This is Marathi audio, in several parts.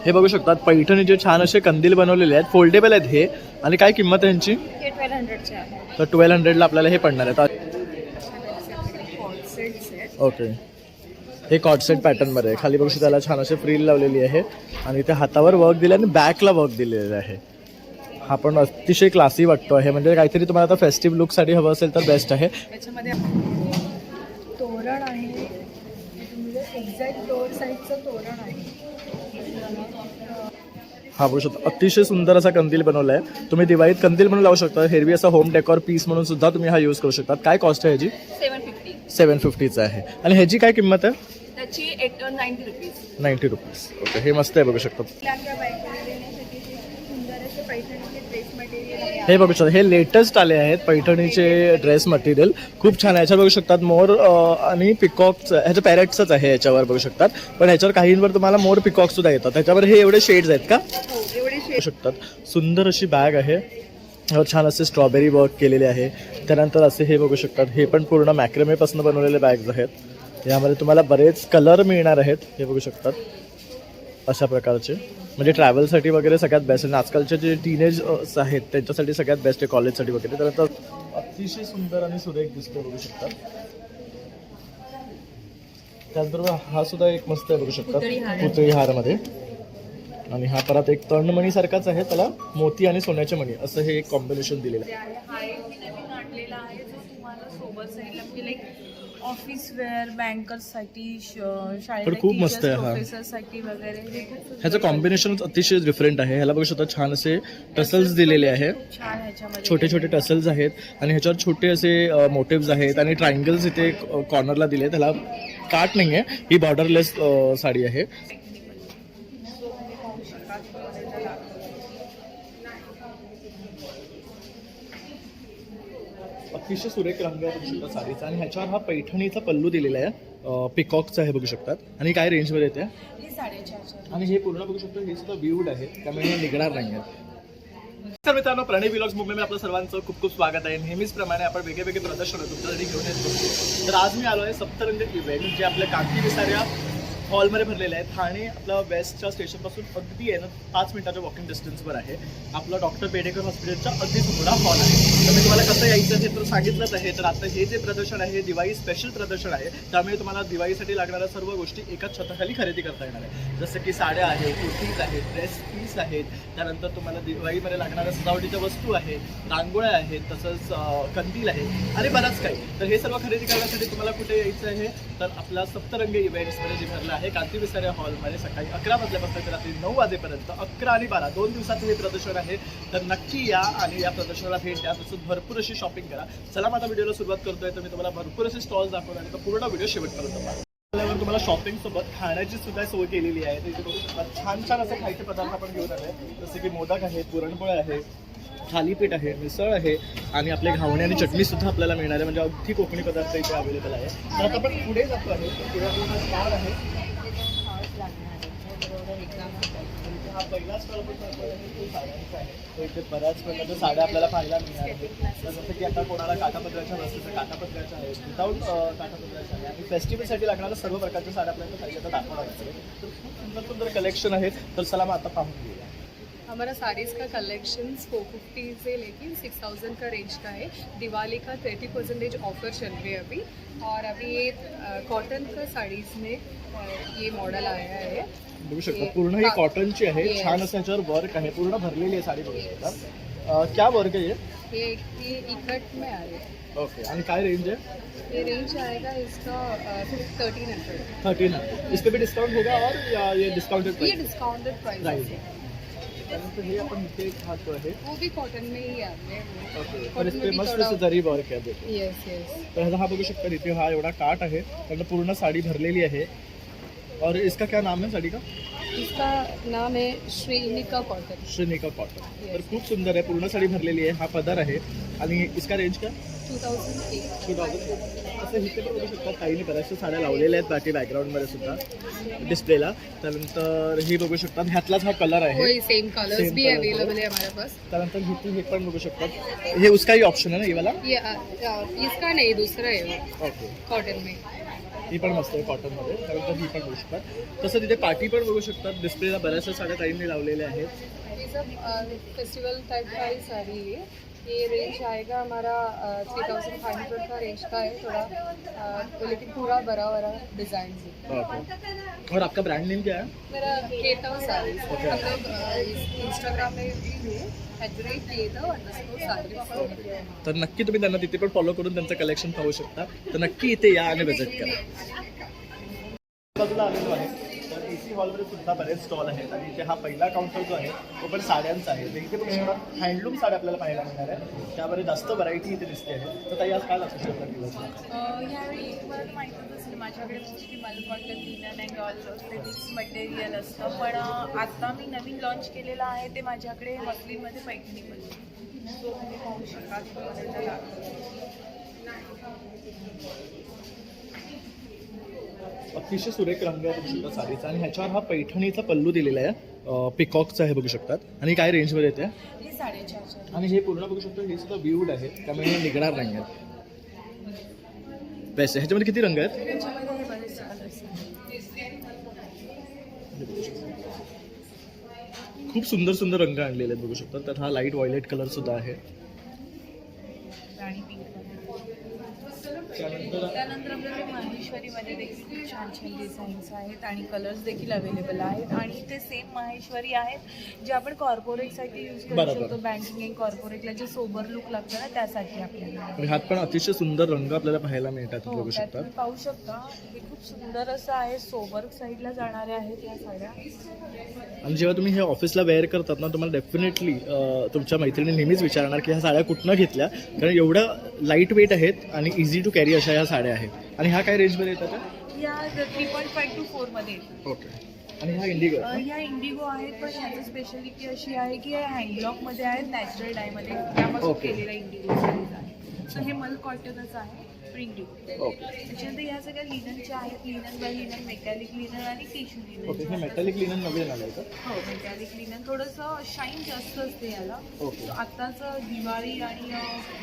हे बघू शकतात पैठणीचे छान असे कंदील बनवलेले आहेत, फोल्डेबल आहेत हे. आणि काय किंमत आहे यांची? हे 1200चे आहे. तर 1200ला आपल्याला हे पडणार आहे. ओके, हे कॉट सेट पॅटर्न मध्ये आहे. खाली बघू शकता त्याला छान असे फ्रील लावलेली आहे आणि इथे हातावर वर्क दिले आणि बॅकला वर्क दिलेलं आहे. हा पण अतिशय क्लासी वाटतो आहे. म्हणजे काहीतरी तुम्हाला आता फेस्टिव्ह लुक साठी हवं असेल तर बेस्ट आहे. त्याच्यामध्ये तोरण आहे, एक्झॅक्ट डोर साईजचं तोरण आहे. हा बघू शकता अतिशय सुंदर असा कंदील बनवला आहे. तुम्ही दिवाळीत कंदील म्हणून लावू शकता. हेरवी असा होम डेकोर पीस म्हणून सुद्धा तुम्ही हा यूज करू शकता. काय कॉस्ट आहे ह्याची? 750चं आहे. आणि ह्याची काय किंमत आहे? त्याची 90 रुपीज. 90 रुपीज. ओके, हे मस्त आहे बघू शकता. हे बघू शकता हे लेटेस्ट आले आहेत पैठणीचे ड्रेस मटेरियल. खूप छान आहे. याच्यावर बघू शकतात मोर आणि पिकॉक्स, ह्याचं पॅरेट्सच आहे याच्यावर बघू शकतात. पण ह्याच्यावर काहींवर तुम्हाला मोर पिकॉक सुद्धा येतात. त्याच्यावर हे एवढे शेड्स आहेत का? बघू शकतात. सुंदर अशी बॅग आहे. छान असे स्ट्रॉबेरी वर्क केलेले आहे. त्यानंतर असे हे बघू शकतात, हे पण पूर्ण मॅक्रेमेपासून बनवलेले बॅग्स आहेत. यामध्ये तुम्हाला बरेच कलर मिळणार आहेत. हे बघू शकतात अशा प्रकारचे. म्हणजे ट्रॅव्हलसाठी वगैरे सगळ्यात बेस्ट आहे. आजकालचे जे टीनेज आहेत त्यांच्यासाठी सगळ्यात बेस्ट आहे, कॉलेजसाठी वगैरे. त्यानंतर अतिशय सुंदर आणि सुरेख दिसतो बघू शकतात. त्याचबरोबर हा सुद्धा एक मस्त आहे बघू शकतात, पुतळी हारमध्ये. आणि हा परत एक तणमणी सारखाच आहे, त्याला मोती आणि सोन्याचे मणी असं हे एक कॉम्बिनेशन दिलेलं आहे. ऑफिस वेअर, बँकर्ससाठी, पण खूप मस्त आहे हा. प्रोफेसरसाठी वगैरे. ह्याचं कॉम्बिनेशन अतिशय डिफरंट आहे. ह्याला बघू शकता छान असे टसल्स दिलेले आहे. छोटे छोटे टसल्स आहेत आणि ह्याच्यावर छोटे असे मोटिव्स आहेत आणि ट्रायंगल्स इथे कॉर्नरला दिले. त्याला काट नाही आहे, ही बॉर्डरलेस साडी आहे. अतिशय सुरेख रंग आहे बघू शकता साडीचा. आणि ह्याच्यावर हा पैठणीचा पल्लू दिलेला आहे, पिकॉकचा आहे बघू शकतात. आणि काय रेंजवर येते? 450. आणि हे पूर्ण बघू शकतो, हे सुद्धा व्ह्यूड आहे, त्यामुळे हे निघणार नाही आहे. तर मित्रांनो, प्रणय व्लॉग्स मुंबईमध्ये आपलं सर्वांचं खूप खूप स्वागत आहे. नेहमीच प्रमाणे आपण वेगळे प्रदर्शन तुमच्यासाठी घेऊन येतो. तर आज मी आलो आहे सप्तरंगित इव्हेंट, जे आपल्या कांती विसाऱ्या हॉलमध्ये भरलेलं आहे. ठाणे आपलं वेस्टच्या स्टेशनपासून अगदी आहे ना 5 मिनिटाच्या वॉकिंग डिस्टन्सवर आहे. आपलं डॉक्टर बेडेकर हॉस्पिटलच्या अगदी मोठा हॉल आहे. तर मी तुम्हाला कसं यायचं हे तर सांगितलंच आहे. तर आता हे जे प्रदर्शन आहे दिवाळी स्पेशल प्रदर्शन आहे, त्यामुळे तुम्हाला दिवाळीसाठी लागणाऱ्या सर्व गोष्टी एकाच छताखाली खरेदी करता येणार आहे. जसं की साड्या आहेत, कुर्तीज आहेत, ड्रेस पीस आहेत, त्यानंतर तुम्हाला दिवाळीमध्ये लागणाऱ्या सजावटीच्या वस्तू आहेत, रांगोळ्या आहेत, तसंच कंदील आहेत आणि बरंच काही. तर हे सर्व खरेदी करण्यासाठी तुम्हाला कुठे यायचं आहे? तर आपला सप्तरंगी इव्हेंट्समध्ये जे भरलं आहे कांती विसाऱ्या हॉलमध्ये सकाळी 11 वाजल्यापासून ते रात्री 9 वाजेपर्यंत 11 आणि 12 2 दिवसाचं हे प्रदर्शन आहे. तर नक्की या आणि या प्रदर्शनाला भेट द्या. तसंच भरपूर अशी शॉपिंग करा. चला आता व्हिडिओला सुरुवात करतोय. तर मी तुम्हाला भरपूर असे स्टॉल्स दाखवणार आहे. तर पूर्ण व्हिडिओ शेवटपर्यंत पहा. तुम्हाला शॉपिंग सोबत खाण्याची सुद्धा सोय केलेली आहे. तर छान छान असे खायचे पदार्थ आपण घेऊन आले, जसे की मोदक आहे, पुरणपोळ्या आहे, थालीपीठ आहे, मिसळ आहे आणि आपले घावणे आणि चटणी सुद्धा आपल्याला मिळणार आहे. म्हणजे अगदी कोकणी पदार्थ इथे अवेलेबल आहे. तर आता आपण पुढे जातो आहे. पुढे आपला स्टॉल आहे. हा पहिला स्टॉल आपण साड्यांचा आहे. तो इथे बऱ्याच प्रकारच्या साड्या आपल्याला पाहायला मिळणार आहेत. जसं की आता कोणाला काठापदराच्या वस्तूचं काठापदराच्या आहेत, विदाऊट काठापदराच्या आहे. आणि फेस्टिवलसाठी लागणाऱ्या सर्व प्रकारच्या साड्या आपल्याला पाहिजे तर दाखवणार आहे. तर खूप सुंदर सुंदर कलेक्शन आहे. तर चला मग आता पाहून घेऊया. हमारा साड़ीज़ का कलेक्शंस 450 से लेकिन 6000 का रेंज का है. दिवाली का 30% ऑफर चल रही है अभी. और अभी ये कॉटन का साड़ीज़ में ये मॉडल आया है. बघू शकता पूर्ण ही कॉटनची आहे. छान असं ह्याच्यावर वर्क आहे, पूर्ण भरलेली आहे साडी बघू शकता. क्या वर्क आहे ये इकट में आ रही है. ओके. आणि काय रेंज आहे? ये रेंज आएगा इसका 1300. 1300. इस पे भी डिस्काउंट होगा और या ये डिस्काउंटेड ये प्राइस? डिस्काउंटेड प्राइस है. त्यानंतर हे आपण इथे एक हात आहे, वो भी कॉटन में ही आते हैं. ओके. पण इस पे मस्त असं जरी वर्क आहे देखो. Yes yes. तर हा बघू शकता इथे हा एवढा काट आहे, त्यानंतर पूर्ण साडी भरलेली आहे. और इसका क्या नाम है साड़ी का? इसका नाम है श्रीनिका कॉटन. श्रीनिका कॉटन. तर खूप सुंदर आहे, पूर्ण साडी भरलेली आहे. हा पदर आहे आणि इसका रेंज का? 2008. असं इथे पण बघू शकता ताईने बऱ्याचशा साड्या लावलेल्या आहेत बाकी बॅकग्राऊंडमध्ये सुद्धा डिस्प्लेला. त्यानंतर ही बघू शकता, ह्यातलाच हा कलर आहे. वही सेम कलर्स Same भी colors अवेलेबल है हमारे पास. त्यानंतर इथे हे पण बघू शकतात. हे उसका ही ऑप्शन है ना ये वाला? ये इसका नहीं, दूसरा है वो ओके. कॉटन में. ही पण मस्त आहे कॉटनमध्ये, त्यानंतर ही पण बघू शकतात. तसं तिथे पार्टी पण बघू शकतात. डिस्प्लेला बऱ्याचशा साड्या ताईंनी लावलेल्या आहेत. ये सब फेस्टिवल टाइप का ही साड़ी है. ये रेंज आएगा हमारा 3500 का रेंज का है थोड़ा, लेकिन पूरा बड़ा बड़ा डिज़ाइन है. ओके. और आपका ब्रांड नेम क्या है? मेरा केतव साड़ी. Okay. हम लोग इंस्टाग्राम में भी है @keto_sarees. तर नक्की तुम्ही त्यांना तिथे पण फॉलो करून त्यांचं कलेक्शन पाहू शकता. तर नक्की इथे या आणि व्हिजिट करा. बाजूला आलेलो आहे तर AC हॉलमध्ये सुद्धा बरेच स्टॉल आहेत आणि इथे हा पहिला काउंटर जो आहे तो पण साड्यांचा आहे. तर इथे पण हँडलूम साड्या आपल्याला पाहायला मिळणार आहे. त्यामध्ये जास्त व्हरायटी इथे दिसते आहे. तर ताई आज काय लागू शकतात? ह्यावेळी मला माहीतच असेल माझ्याकडे मोस्टली मला कॉटन लिनन अँड ऑल ते मिक्स मटेरियल असतं, पण आता मी नवीन लॉन्च केलेलं आहे ते माझ्याकडे मसलीमध्ये पैठणीमध्ये, सो तुम्ही पाहू शकाल. अतिशय सुरेख रंग आहे बघू शकता साडीचा आणि ह्याच्यावर हा पैठणीचा पल्लू दिलेला आहे. पिकॉकचा आहे बघू शकतात. आणि काय रेंजमध्ये येते? हे 450. आणि हे पूर्ण बघू शकतो हे सुद्धा व्ह्यूड आहे त्यामुळे हे निघणार नाही आहेत. बेस्ट. ह्याच्यामध्ये किती रंग आहेत? त्याच्यामध्ये हे बरेचसे कलर्स खूप सुंदर सुंदर रंग आणलेले आहेत बघू शकता. तर हा लाईट व्हायलेट कलर सुद्धा आहे. आणि पिंक त्यानंतर त्यानंतर आपल्याकडे माहेश्वरीमध्ये देखील खूप छान छान डिझाईन्स आहेत आणि कलर्स देखील अवेलेबल आहेत. आणि ते सेम माहेश्वरी आहेत जे आपण कॉर्पोरेटसाठी यूज करू बरोबर. शकतो. बँकिंग अँड कॉर्पोरेटला जे सोबर लुक लागतं ना त्यासाठी आपल्याला. आणि ह्यात पण अतिशय सुंदर रंग आपल्याला पाहायला मिळतात हो, बघू त्यात शकता. तुम्ही पाहू शकता हे खूप सुंदर असं आहे. सोबर साईडला जाणाऱ्या आहेत या साड्या. आणि जेव्हा तुम्ही हे ऑफिसला वेअर करतात ना तुम्हाला डेफिनेटली तुमच्या मैत्रिणी नेहमीच विचारणार की ह्या साड्या कुठनं घेतल्या, कारण एवढ्या लाईट वेट आहेत आणि इझी टू कॅरी अशा ह्या साड्या आहेत. आणि ह्या काय रेंजमध्ये येतात? या 3.5 to 4 मध्ये येतात. ओके. आणि ह्या इंडिगो ह्या इंडिगो आहेत, पण ह्याची स्पेशालिटी अशी आहे की ह्या हँडब्लॉकमध्ये आहेत, नॅचरल डायमध्ये त्यापासून Okay. केलेला इंडिगो साडीज आहे. सो हे मल कॉटनच आहे, प्रिंट. ओके. त्याच्यानंतर ह्या सगळ्या लिननच्या आहेत. Linen by linen, metallic linen आणि टिश्यू ओके. हे लिनन. मेटॅलिक लिनन नवीन आलं आहे का? हो, मेटॅलिक लिनन थोडंसं शाईन जास्त असते याला. ओके. So आत्ताच दिवाळी आणि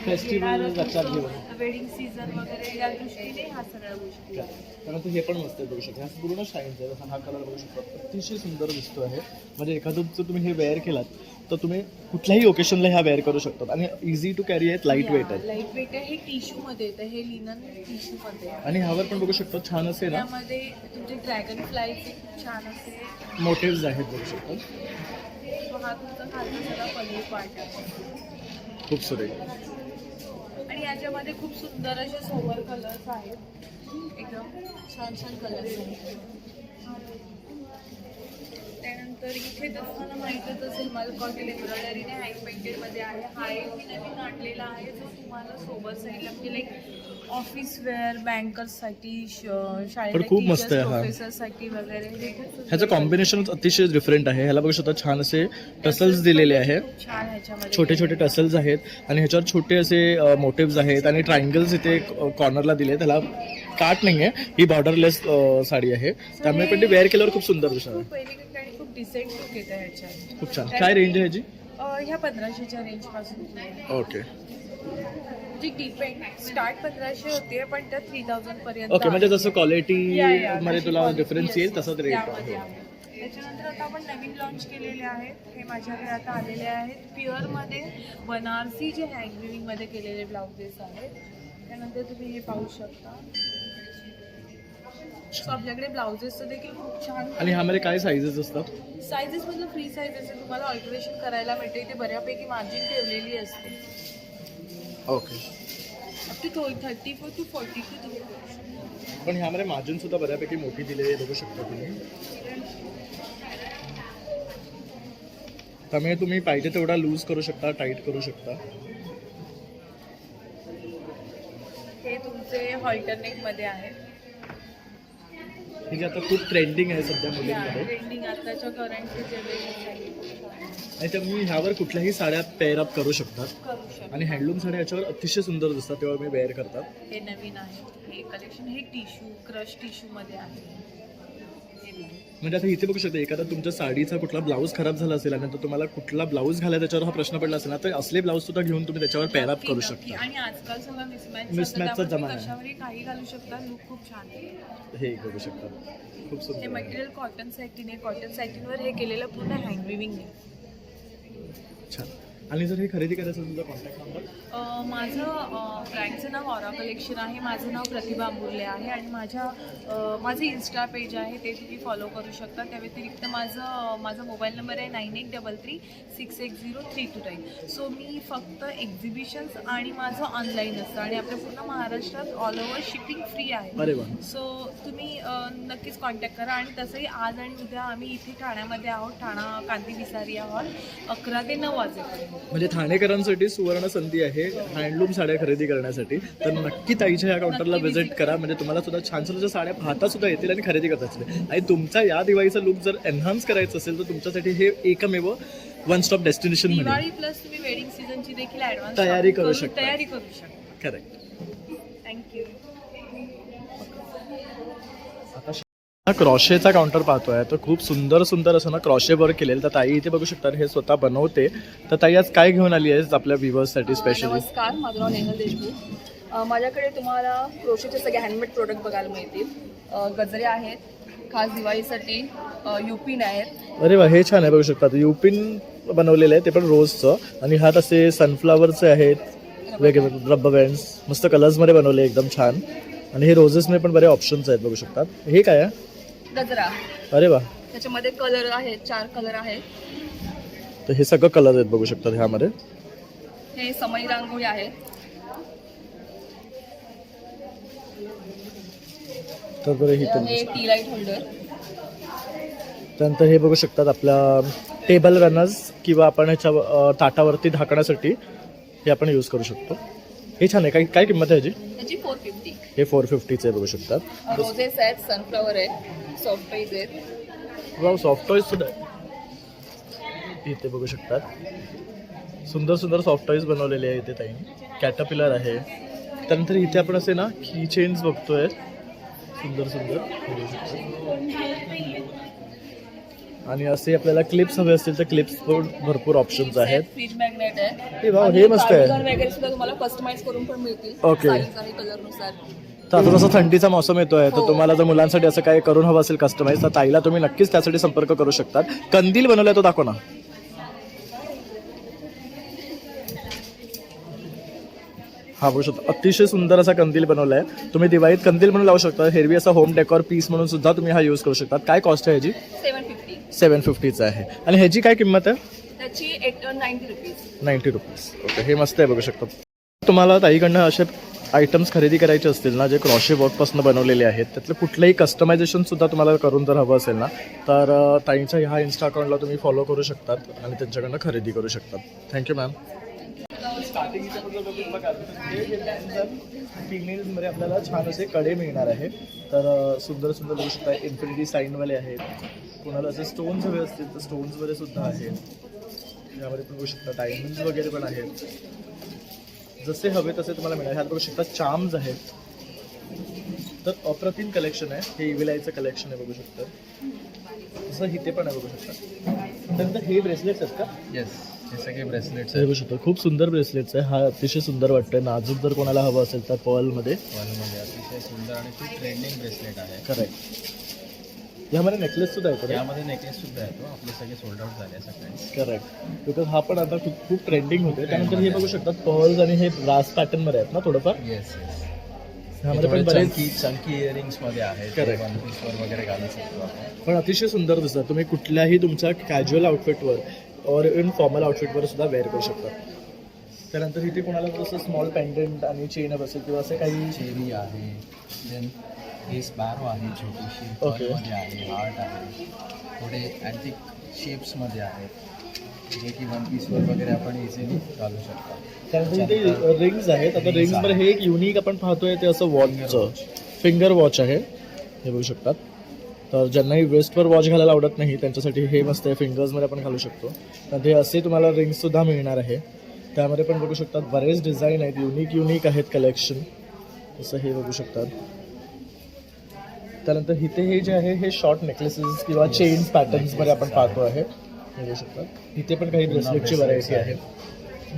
Festival लक्षात घेऊन. वेडिंग सीझन वगैरे या दृष्टीने ह्या सगळ्या गोष्टी आहेत. त्यानंतर हे पण मस्त आहे बघू शकता. हा पूर्ण शाईन्स आहे. जसा हा कलर बघू शकता अतिशय सुंदर दिसतो आहे. म्हणजे एखादं जर तुम्ही हे वेअर केलात तर तुम्ही कुठल्याही ओकेशनला ह्या वेअर करू शकतात आणि इझी टू कॅरी आहेत, लाईट वेट आहेत. लाईट वेट आहे. हे टिश्यूमध्ये येतं, हे लिनन टिश्यूमध्ये आहे. आणि ह्यावर पण बघू शकतो छान असे ना त्यामध्ये तुमचे ड्रॅगन फ्लायचे खूप छान असे मोटिव्स आहेत बघू शकतो. हा तुमचा खालचा सगळा पल्लू पार्ट आहे. खूप सुरेख. आणि याच्यामध्ये खूप सुंदर असे सोबर कलर्स आहेत. एकदम छान छान कलर्स आहेत. त्यानंतर इथे तुम्हाला माहीतच असेल मल कॉटन एम्ब्रॉयडरीने हँड पेंटेडमध्ये आहे. हा एक मी नवीन आणलेला आहे जो तुम्हाला सोबत साईडला म्हणजे लाईक ऑफिस वेअर, बँकर्ससाठी, पण खूप मस्त आहे हा. प्रोफेसरसाठी वगैरे हे खूप सुंदर ह्याचं कॉम्बिनेशन अतिशय डिफरंट आहे. ह्याला बघू शकता छान असे टसल्स दिलेले आहे. खूप छान ह्याच्यामध्ये छोटे छोटे टसल्स आहेत आणि ह्याच्यावर छोटे असे मोटिव्स आहेत आणि ट्रायंगल्स इथे कॉर्नरला दिले. त्याला काट नाही आहे, ही बॉर्डरलेस साडी आहे त्यामुळे पण ती वेअर केल्यावर खूप सुंदर दिसणार आहे. खूप एलिगंट आणि खूप डिसेंट लुक येतं ह्याच्यात. खूप छान. काय रेंज आहे ह्याची? ह्या 1500च्या रेंजपासून ओके. जी डिपेंड स्टार्ट 1500 होते पण त्या 3000 पर्यंत ओके. म्हणजे जसं क्वालिटी या, मध्ये तशी तुला quality डिफरन्स येईल असते. तसंच रेट त्यामध्ये आहे. आहे. त्याच्यानंतर आता आपण नवीन लॉन्च केलेले आहेत. हे माझ्याकडे आता आलेले आहेत. प्युअरमध्ये बनारसी जे हँडविंगमध्ये केलेले ब्लाउजेस आहेत. त्यानंतर तुम्ही हे पाहू शकता. So आपल्याकडे ब्लाउजेसचं देखील खूप छान आणि ह्यामध्ये काय साईजेस असतात? सायझेस मधलं फ्री सायझेस आहे. तुम्हाला ऑल्टरेशन करायला मिळते. इथे बऱ्यापैकी मार्जिन ठेवलेली असते. ओके. अप टू 34 to 42 तुम्ही करू शकता. पण ह्यामध्ये मार्जिन सुद्धा बऱ्यापैकी मोठी दिलेली आहे बघू शकता तुम्ही. त्यामुळे तुम्ही पाहिजे तेवढा लूज करू शकता, टाईट करू शकता. हे तुमचे हॉल्टर नेक मध्ये आहेत. हे जे आता खूप ट्रेंडिंग आहे सध्या मुलींमध्ये. ट्रेंडिंग आताच्या करंट जे आणि त्यामुळे ह्यावर कुठल्याही साड्या पेअर अप करू शकतात करू शकता. आणि हँडलूम साड्या याच्यावर अतिशय सुंदर दिसतात तेव्हा मी वेअर करतात. हे नवीन आहे. हे कलेक्शन हे टिश्यू क्रश टिश्यू मध्ये आहे. हे म्हणजे आता इथे बघू शकता एखादा तुमच्या साडीचा कुठला ब्लाऊज खराब झाला असेल आणि तर तुम्हाला कुठला ब्लाऊज घालायचा त्याच्यावर हा प्रश्न पडला असेल ना, तर असले ब्लाऊज सुद्धा घेऊन तुम्ही त्याच्यावर पेअर अप करू शकता. आणि आजकाल सगळं Mismatchचा जमाना आहे. कशावरही काही घालू शकता, लुक खूप छान आहे. हे बघू शकता खूप हे सुंदर आहे. मटेरियल कॉटन सॅटिन आहे. कॉटन सॅटिनवर हे केलेलं पूर्ण हँड विविंग आहे. छान. आणि जर हे खरेदी करायचं असेल तर कॉन्टॅक्ट नंबर. माझं ब्रँडचं नाव ऑरा कलेक्शन आहे. माझं नाव प्रतिभा अंबुर्ले आहे आणि माझं इन्स्टा पेज आहे, ते तुम्ही फॉलो करू शकता. त्या व्यतिरिक्त माझा मोबाईल नंबर आहे 9833610329. सो मी फक्त एक्झिबिशन्स आणि माझं ऑनलाईन असतं आणि आपल्या पूर्ण महाराष्ट्रात ऑल ओव्हर शिपिंग फ्री आहे. अरे वा. सो तुम्ही नक्कीच कॉन्टॅक्ट करा. आणि तसंही आज आणि उद्या आम्ही इथे ठाण्यामध्ये आहोत. ठाणा कांती विसारिया हॉल 11 ते 9 वाजेपर्यंत. म्हणजे ठाणेकरांसाठी सुवर्ण संधी आहे हँडलूम साड्या खरेदी करण्यासाठी. तर नक्की ताईच्या या काउंटरला व्हिजिट करा. म्हणजे तुम्हाला सुद्धा छान छान साड्या पाहता सुद्धा येतील आणि खरेदी करता येतील. आणि तुमचा या दिवाळीचा लुक जर एन्हान्स करायचं असेल तर तुमच्यासाठी हे एकमेव one stop destination Diwali plus तुम्ही वेडिंग सीझनची देखील ॲडव्हान्स तयारी करू शकता. करेक्ट. थँक्यू. हा क्रॉशेचा काउंटर पाहतोय तर खूप सुंदर सुंदर असं ना क्रॉशे वर्क केलेलं. तर ताई इथे बघू शकता हे स्वतः बनवते. तर ताई आज काय घेऊन आली आहेस आपल्या व्ह्युअर्ससाठी स्पेशली? नमस्कार, माझं नाव नेहल देशमुख. माझ्याकडे तुम्हाला क्रोशेचे सगळे हँडमेड प्रोडक्ट बघायला मिळतील. गजरे आहेत खास दिवाळीसाठी, युपिन आहेत. अरे वा, हे छान आहे. बघू शकता युपिन बनवलेलं आहे ते पण रोजचं. आणि हात असे सनफ्लावरचे आहेत, वेगवेगळे रबर बँड्स मस्त कलर्समध्ये बनवले एकदम छान. आणि हे रोजेसमध्ये पण बरे ऑप्शन्स आहेत बघू शकतात. हे काय आहे? गजरा. अरे वा. त्याच्यामध्ये कलर आहेत, 4 कलर आहेत. तर हे सगळं कलर आहेत बघू शकतात ह्यामध्ये. हे समई रांगोळी आहेत. तर बरं ही हे टी लाईट होल्डर. त्यानंतर हे बघू शकतात आपल्या टेबल रनर्स किंवा आपण ह्याच्या ताटावरती झाकण्यासाठी हे आपण यूज करू शकतो. हे छान आहे. काय काय किंमत आहे ह्याची? त्याची 450. हे 450चे बघू शकतात. रोजेस आहेत, सनफ्लॉवर आहेत, सॉफ्ट टॉईज आहेत. वा, सॉफ्ट टॉईज सुद्धा इथे बघू शकतात. सुंदर सुंदर सॉफ्ट टॉईज बनवलेले आहे इथे ताईने. कॅटरपिलर आहे. त्यानंतर इथे आपण असे ना की चेन्स बघतोय सुंदर सुंदर बघू शकतो. आणि असे आपल्याला क्लिप्स हवे असतील तर क्लिप्स पण भरपूर ऑप्शन्स आहेत. फ्रीज मॅग्नेट आहे. हे वा, हे मस्त आहे. कार्डिगन वगैरे सुद्धा तुम्हाला कस्टमाइज करून पण मिळतील. ओके. साईज आणि कलरनुसार. तर आता जसं थंडीचा मौसम येतोय तर तुम्हाला जर मुलांसाठी असं काय करून हवं असेल कस्टमाइज तर ताईला तुम्ही नक्कीच त्यासाठी संपर्क करू शकतात. कंदील बनवलाय तो दाखव ना. हा बघू शकता अतिशय सुंदर असा कंदील बनवलाय. तुम्ही दिवाळीत कंदील म्हणून लावू शकता. हेरवी असा होम डेकोर पीस म्हणून सुद्धा तुम्ही हा यूज करू शकता. काय कॉस्ट आहे ह्याची? 750. 750चा आहे. आणि ह्याची काय किंमत आहे? त्याची 90 रुपीज. 90 रुपीज. ओके, हे मस्त आहे बघू शकता. तुम्हाला ताईकडनं असे आयटम्स खरेदी करायचे असतील ना जे क्रॉशे वर्कपासून बनवलेले आहेत त्यातलं कुठलंही कस्टमायझेशन सुद्धा तुम्हाला करून जर हवं असेल ना तर ताईंच्या ह्या इन्स्टा अकाउंटला तुम्ही फॉलो करू शकतात आणि त्यांच्याकडनं खरेदी करू शकतात. Thank you ma'am. फिमेल्समध्ये आपल्याला छान असे कडे मिळणार आहे. तर सुंदर सुंदर बघू शकता. इन्फिनिटी साईनवाले आहेत. कोणाला असे स्टोन्स हवे असतील तर स्टोन्सवाले सुद्धा आहेत. यामध्ये पण बघू शकता डायमंड्स वगैरे पण आहेत. जसे हवे तसे तुम्हाला मिळाले. ह्यात बघू शकता चार्म्स आहेत. तर अप्रतिम कलेक्शन आहे. हे इव्हिलायचं कलेक्शन आहे बघू शकता. तसं इथे पण आहे बघू शकता. त्यानंतर हे ब्रेसलेट्स आहेत का? येस, हे सगळे ब्रेसलेट्स बघू शकता. खूप सुंदर ब्रेसलेट्स आहे. हा अतिशय सुंदर वाटतंय. नाजूक जर कोणाला हवं असेल तर पर्लमध्ये वालमध्ये अतिशय सुंदर आणि खूप ट्रेंडिंग ब्रेसलेट आहे. करेक्ट. यामध्ये नेकलेस सुद्धा येतो. यामध्ये नेकलेस सुद्धा येतो. आपले सगळे सोल्ड आउट झाले सगळे. करेक्ट. बिकॉज हा पण आता खूप खूप ट्रेंडिंग होते. त्यानंतर हे बघू शकतात पर्ल्स आणि हे ब्रास पॅटर्नमध्ये आहेत ना थोडंफार. Yes yes. ह्यामध्ये पण बरेच चंकी इयरिंग्समध्ये आहेत. Correct. वन पीसवर वगैरे घालू शकतो आपण. पण अतिशय सुंदर दिसतात. तुम्ही कुठल्याही तुमच्या कॅज्युअल आउटफिटवर और इन फॉर्मल आउटफिटवर सुद्धा वेअर करू शकता. त्यानंतर इथे कोणाला जसं स्मॉल पेंडंट आणि चेन हवं असेल किंवा असं काही चेरी आहे. देन हे स्पॅरो आहे छोटीशी. Okay. मध्ये आहे. हार्ट आहे. थोडे अँटिक शेप्समध्ये आहेत जे की वन पीसवर वगैरे आपण इझिली घालू शकतो. त्यानंतर इथे रिंग्स आहेत. आता रिंग्समध्ये हे एक युनिक आपण पाहतोय ते असं वॉचचं फिंगर वॉच आहे. हे बघू शकतात. तर ज्यांनाही वेस्टवर वॉच घालायला आवडत नाही त्यांच्यासाठी हे मस्त आहे. फिंगर्समध्ये आपण घालू शकतो. तर ते असे तुम्हाला रिंग्ससुद्धा मिळणार आहे. त्यामध्ये पण बघू शकतात बरेच डिझाईन आहेत. युनिक आहेत कलेक्शन. तसं हे बघू शकतात. त्यानंतर इथे हे जे आहे हे शॉर्ट नेकलेसेस किंवा चेन्स पॅटर्न्समध्ये आपण पाहतो आहे हे बघू शकतात. इथे पण काही ब्रेसलेटची व्हरायटी आहे.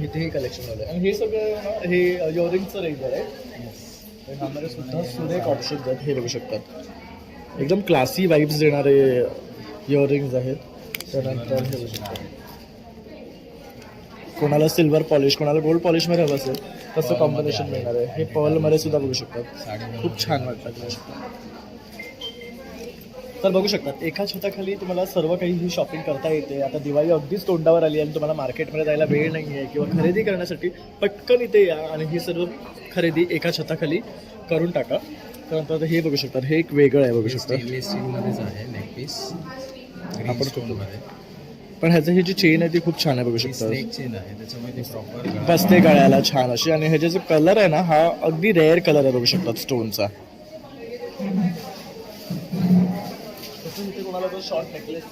इथे हे कलेक्शन आलं आणि हे सगळं ना हे इयरिंगचं रेंज आहे. तर ह्यामध्ये सुद्धा सुरेख ऑप्शन्स आहेत. हे बघू शकतात एकदम क्लासी वाईब्स देणारे इयरिंग्ज आहेत. त्यानंतर हे बघू शकतात कोणाला सिल्वर पॉलिश कोणाला गोल्ड पॉलिशमध्ये हवं असेल तसं कॉम्बिनेशन मिळणार आहे. हे पर्लमध्ये सुद्धा बघू शकतात खूप छान वाटतं बघू शकतात. तर बघू शकतात एका छताखाली तुम्हाला सर्व काही ही शॉपिंग करता येते. आता दिवाळी अगदीच तोंडावर आली आणि तुम्हाला मार्केटमध्ये जायला वेळ नाही आहे किंवा खरेदी करण्यासाठी पटकन इथे या आणि ही सर्व खरेदी एका छताखाली करून टाका. त्यानंतर हे बघू शकतात हे एक वेगळं आहे बघू शकता. स्टेनलेस स्टीलमध्येच आहे नेकपीस आपण स्टोनमध्ये. पण ह्याचं ही जी चेन आहे ती खूप छान आहे बघू शकता. स्नेक चेन आहे त्याच्यामध्ये प्रॉपर बसते गळ्याला छान अशी आणि ह्याचा जो कलर आहे ना हा अगदी रेअर कलर आहे बघू शकतात स्टोनचा. तसं इथे कोणाला तो शॉर्ट नेकलेस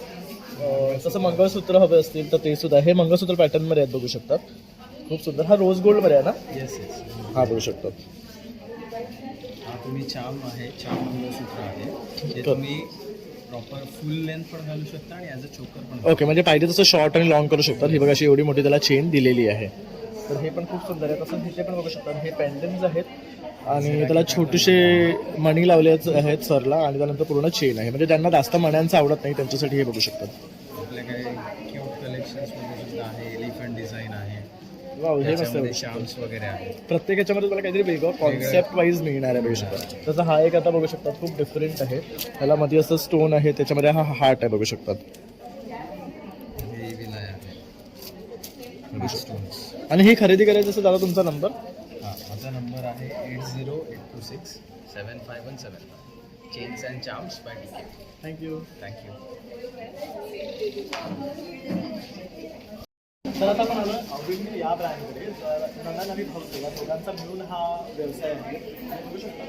तसं मंगळसूत्र हवे असतील तर ते सुद्धा हे मंगळसूत्र पॅटर्नमध्ये आहेत बघू शकतात. खूप सुंदर. हा रोज गोल्डमध्ये आहे ना. येस. हा बघू शकतात. हा तुम्ही चाम आहे चाम मंगळसूत्र आहे ते तुम्ही प्रॉपर फुल लेंथ पण घालू शकता आणि ॲज अ चोकर पण. ओके म्हणजे पाहिजे तसं शॉर्ट आणि लॉंग करू शकतात. ही बघा अशी एवढी मोठी त्याला चेन दिलेली आहे. तर हे पण खूप सुंदर आहे. तसं इथे पण बघू शकतात हे पेंडन्स आहेत आणि त्याला छोटेसे मणी लावले आहेत सरला आणि त्यानंतर पूर्ण चेन आहे. म्हणजे ज्यांना जास्त मण्यांचं आवडत नाही त्यांच्यासाठी हे बघू शकतात. आपल्याकडे क्यूट कलेक्शन्समध्ये सुद्धा आहे. एलिफंट डिझाईन आहे. वाव हे मस्त त्याच्यामध्ये आहे. शाम्स वगैरे आहेत. प्रत्येक याच्यामध्ये तुम्हाला काहीतरी वेगळं कॉन्सेप्ट वाईज मिळणार आहे बघू शकतात. तसं हा एक आता बघू शकतात खूप डिफरंट आहे. त्याला मध्ये असं स्टोन आहे त्याच्यामध्ये हा हार्ट आहे बघू शकतात. हे विलाय आहे स्टोन्स. आणि हे खरेदी करायचं असेल दादा तुमचा नंबर. हां माझा नंबर आहे 8082675175. Chains and charms by DK. Thank you. Thank you. तर आता आपण आलो अवघडणी या ब्रँडमध्ये. नंदन आणि भाऊ या दोघांचा मिळून हा व्यवसाय आहे. आणि बघू शकता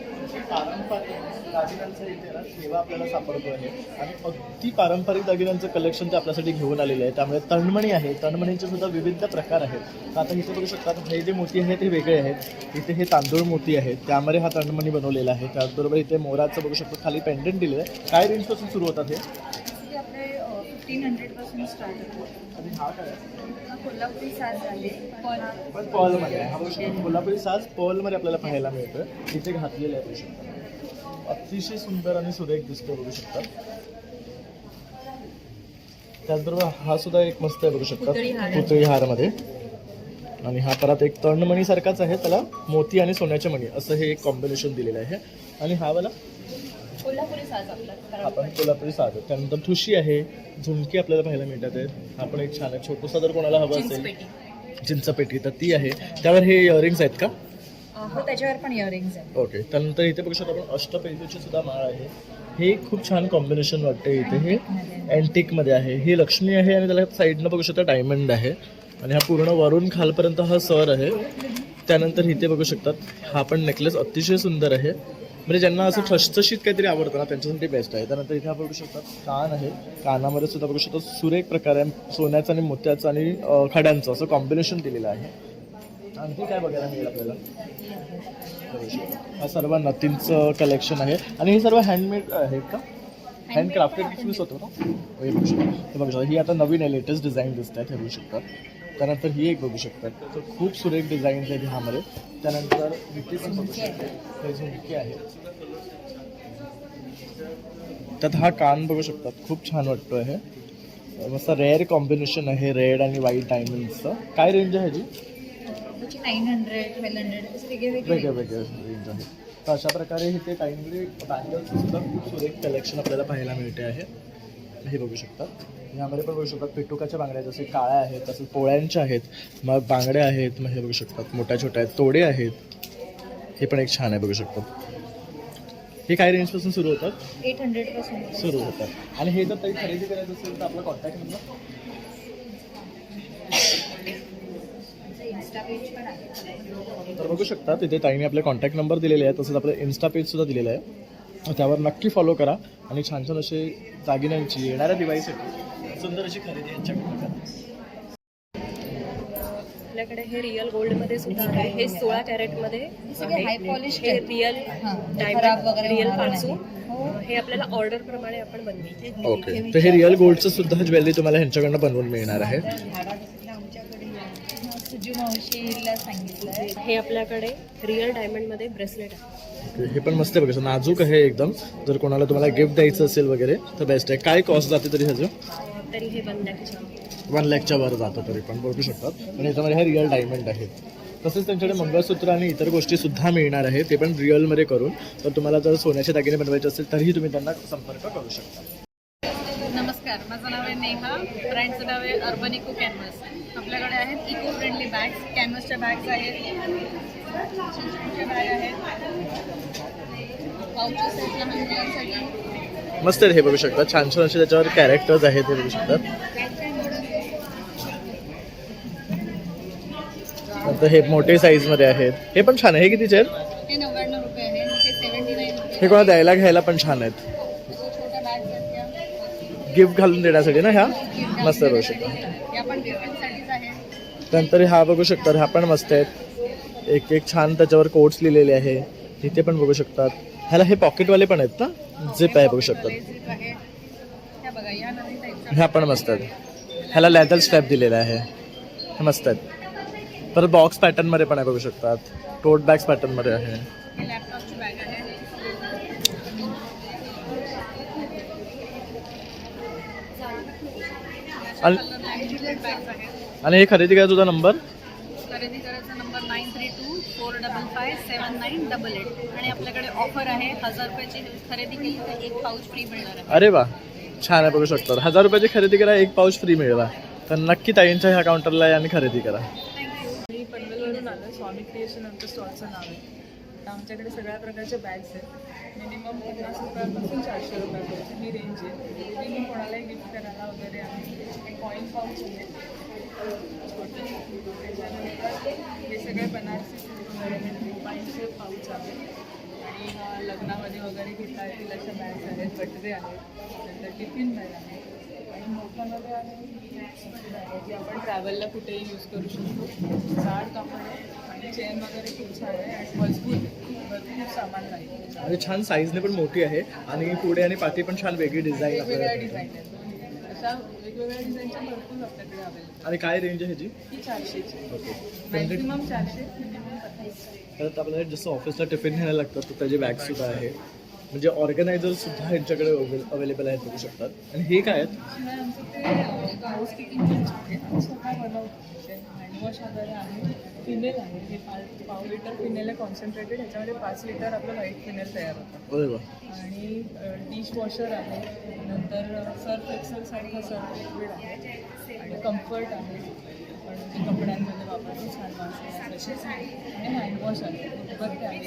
पारंपरिक दागिन्यांचा इथे ना ठेवा आपल्याला सापडतो आहे आणि अगदी पारंपरिक दागिन्यांचं कलेक्शन ते आपल्यासाठी घेऊन आलेलं आहे. त्यामुळे तणमणी आहे. तणमणींचे सुद्धा विविध प्रकार आहेत. तर आता इथे बघू शकतात हे जे मोती आहेत ते वेगळे आहेत. इथे हे तांदूळ मोती आहेत त्यामध्ये हा तणमणी बनवलेला आहे. त्याचबरोबर इथे मोराचं बघू शकतो खाली पेंडंट दिलेलं आहे. काय रेंजपासून सुरू होतात हे. ते आपले 1500 स्टार्ट होतो. आणि हा काय आहे? कोल्हापुरी साज झाले पण पर्लमध्ये आहे. हा बघू शकतो कोल्हापुरी साज पर्लमध्ये आपल्याला पाहायला मिळतोय. इथे घातलेलं आहे बघू शकता. अतिशय सुंदर आणि सुरेख दिसतो बघू शकता. त्याचबरोबर हा सुद्धा एक मस्त आहे बघू शकता पुतळी हारमध्ये. आणि हा परत एक तणमणी सारखाच आहे. त्याला मोती आणि सोन्याचे मणी असं हे एक कॉम्बिनेशन दिलेलं आहे. आणि हा वाला कोल्हापुरी साज आपला आपण कोल्हापुरी साज आहे. त्यानंतर ठुशी आहे. झुमकी आपल्याला पाहायला मिळतात आहेत. हा पण एक छान आहे. छोटूसा जर कोणाला हवं असेल चिंचपेटी तर ती आहे. त्यावर हे इयरिंग्स आहेत का. हो त्याच्यावर पण इयरिंग्स आहेत. ओके. त्यानंतर इथे बघू शकतो आपण अष्टपैलूची सुद्धा माळ आहे. हे खूप छान कॉम्बिनेशन वाटते. इथे हे अँटिकमध्ये आहे. हे लक्ष्मी आहे आणि त्याला साईडनं बघू शकता डायमंड आहे आणि हा पूर्ण वरून खालपर्यंत हा सर आहे. त्यानंतर इथे बघू शकतात हा पण नेकलेस अतिशय सुंदर आहे. म्हणजे ज्यांना असं ठसठशीत काहीतरी आवडतं ना त्यांच्यासाठी बेस्ट आहे. त्यानंतर इथे आपण बघू शकतात कान आहे. कानामध्ये सुद्धा बघू शकतो सुरेख प्रकार आहे. सोन्याचं आणि मोत्याचं आणि खड्यांचं असं कॉम्बिनेशन दिलेलं आहे. आणखी काय बघायला मिळेल आपल्याला. हा सर्व नथींचं कलेक्शन आहे आणि हे सर्व हँडमेड आहेत का. हँडक्राफ्टेड पिशवीस होतो ना. हे बघू शकतो. हे बघू शकता ही आता नवीन आहे लेटेस्ट डिझाईन दिसत आहेत. हे बघू शकतात. त्यानंतर ही एक बघू शकतात. तर खूप सुरेख डिझाईन्स आहेत ह्यामध्ये. त्यानंतर विटी पण बघू शकतो. हे झुमकी आहे. त्यात हा कान बघू शकतात खूप छान वाटतो आहे. मस्त रेअर कॉम्बिनेशन आहे रेड आणि व्हाईट डायमंड्सचं. काय रेंज आहे ह्याची. 900 1200 वेगळे वेगळे रेंज आहे. तर अशा प्रकारे इथे टाईमली बँगल्सचं सुद्धा खूप सुरेख कलेक्शन आपल्याला पाहायला मिळते आहे. हे बघू शकतात. यामध्ये पण बघू शकतात पेटुकाच्या बांगड्या जसे काळ्या आहेत तसंच पोळ्यांच्या आहेत. मग बांगड्या आहेत. मग हे बघू शकतात मोठ्या छोट्या आहेत. तोडे आहेत. हे पण एक छान आहे बघू शकतात. हे काय रेंजपासून सुरू होतात. 800 पासून सुरू होतात. आणि हे जर काही खरेदी करायचं असेल तर आपला कॉन्टॅक्ट नंबर. इन्स्टा पेज पण आहे. तर बघू शकता तिथे ताईने आपले कॉन्टॅक्ट नंबर दिलेले आहे. तसंच आपलं इन्स्टा पेजसुद्धा दिलेलं आहे. त्यावर नक्की फॉलो करा आणि छान छान असे दागिन्यांची येणाऱ्या दिवाळीसाठी सुंदर अशी खरेदी यांच्याकडून करा. आपल्याकडे हे रिअल गोल्डमध्ये सुद्धा आहे. हे 16 कॅरेटमध्ये सगळे हाय पॉलिश हे रिअल खराब डायमंड वगैरे रिअल होणार पाचू. नाही. हे आपल्याला ऑर्डर प्रमाणे आपण बनवतो. ओके, तर हे रिअल गोल्डचं सुद्धा ज्वेलरी तुम्हाला ह्यांच्याकडनं बनवून मिळणार आहे. सुजू मावशीला सांगितलंय. हे आपल्याकडे रिअल डायमंडमध्ये ब्रेसलेट आहे. हे पण मस्त आहे बघा, नाजूक आहे एकदम. जर कोणाला तुम्हाला गिफ्ट द्यायचं असेल वगैरे तर बेस्ट आहे. काय कॉस्ट जाते तरी ह्याचं? तरी हे 1 लाखच्या 1 लाखच्या वर जातं तरी पण बघू शकतात. आणि याच्यामध्ये हे रिअल डायमंड आहेत. तसेच त्यांच्याकडे मंगळसूत्र आणि इतर गोष्टी सुद्धा मिळणार आहे, ते पण रिअलमध्ये करून. तर तुम्हाला जर सोन्याचे दागिने बनवायचे असेल तरीही तुम्ही त्यांना संपर्क करू शकता. नमस्कार, माझं नाव आहे नेहा. ब्रँडचं नाव आहे अर्बन इको कॅनव्हस. आपल्याकडे आहेत इको फ्रेंडली बॅग्स, कॅनव्हसच्या बॅग्स आहेत, चिंचणच्या बॅग आहेत, पाउचेस आहेत लहान मुलांसाठी. मस्त आहे, हे बघू शकता. छान छान असे त्याच्यावर कॅरेक्टर्स आहेत, हे बघू शकतात. नंतर हे मोठे साईजमध्ये आहेत, हे पण छान आहे. हे कितीचे आहेत? हे 99 रुपये आहे, हे 79 रुपये. हे कोणाला द्यायला घ्यायला पण छान आहेत. छोट्या बॅग्स आहेत, गिफ्ट घालून देण्यासाठी ना ह्या मस्त बघू शकता. या पण गिफ्टिंगसाठीच आहे. नंतर हा बघू शकता, ह्या पण मस्त आहेत. एक एक छान त्याच्यावर कोट्स लिहिलेले आहे, इथे पण बघू शकतात. ह्याला हे पॉकेटवाले पण आहेत ना, जिप आहे बघू शकतात. झिप आहे. ह्या बघा, या नवीन टाईपच्या ह्या पण मस्त आहेत. ह्याला लेदर स्ट्रॅप दिलेला आहे, हे मस्त आहेत. परत बॉक्स पॅटर्नमध्ये पण आहे बघू शकतात. टोट बॅग्स पॅटर्नमध्ये आहे. ही लॅपटॉपची बॅग आहे. आणि बॅग्स आहेत. आणि हे खरेदी करायचा तुझा नंबर? खरेदी करायचा नंबर 9324557988. आणि आपल्याकडे ऑफर आहे, 1000 रुपयाची खरेदी केली तर एक पाऊच फ्री मिळणार आहे. अरे वा, छान आहे बघू शकतात. 1000 रुपयाची खरेदी करा, एक पाऊच फ्री मिळवा. तर नक्की ताईंच्या ह्या काउंटरला या आणि खरेदी करा. मी पनवेलवरून आलो. स्वामी क्रिएशन आमच्या स्टॉलचं नाव आहे. तर आमच्याकडे सगळ्या प्रकारच्या बॅग्स आहेत. मिनिमम 50 रुपयापासून 400 रुपयापर्यंत ही रेंज आहे. मी कोणालाही गिफ्ट करायला वगैरे आहे. कॉईन पाऊच आहे. त्याच्यानंतर हे सगळे बनारसी सूट वगैरे पाईनचे पाऊच आहेत. आणि लग्नामध्ये वगैरे घेता येतील अशा बॅग्स आहेत. गटरे आहेत. नंतर टिफिन बॅग आहे. आणि मोठ्यामध्ये आहे जी आपण ट्रॅव्हलला कुठेही यूज करू शकतो. जाड कापड आहे आणि चेन वगैरे खूप छान आहे आणि मजबूत आहे. भरपूर सामान नाही. आणि छान साईजने पण मोठी आहे आणि पुढे आणि पाठी पण छान वेगळी डिझाईन वेगवेगळ्या आपल्याला. डिझाईन आहेत. अशा वेगवेगळ्या डिझाईनच्या भरपूर आपल्याकडे अवेलेबल. आणि काय रेंज आहे ह्याची? ही 400ची. ओके. Maximum 400, minimum 25. परत आपल्याला जसं ऑफिसला टिफिन घ्यायला लागतात तर त्याचे बॅगसुद्धा आहे. म्हणजे ऑर्गनायझरसुद्धा यांच्याकडे अवेलेबल आहेत बघू शकतात. आणि हे काय आहेत? शिवाय आमचं ते हाऊस किटिंग आहे. आम्ही स्वतः बनवतो. हँडवॉश वगैरे आहे. फिनेल आहे. हे 5 लिटर फिनेल आहे कॉन्सन्ट्रेटेड. ह्याच्यामध्ये 5 लिटर आपलं व्हाईट फिनेल तयार होतं. अरे वा, आणि डिश वॉशर आहे. नंतर सर्फ एक्सेलसारखं सर्फ लिक्विड आहे. आणि कम्फर्ट आहे. आपण जे कपड्यांमध्ये वापरतो छान वास आहे. आणि हँडवॉश आहे. उदबत्ती आहे.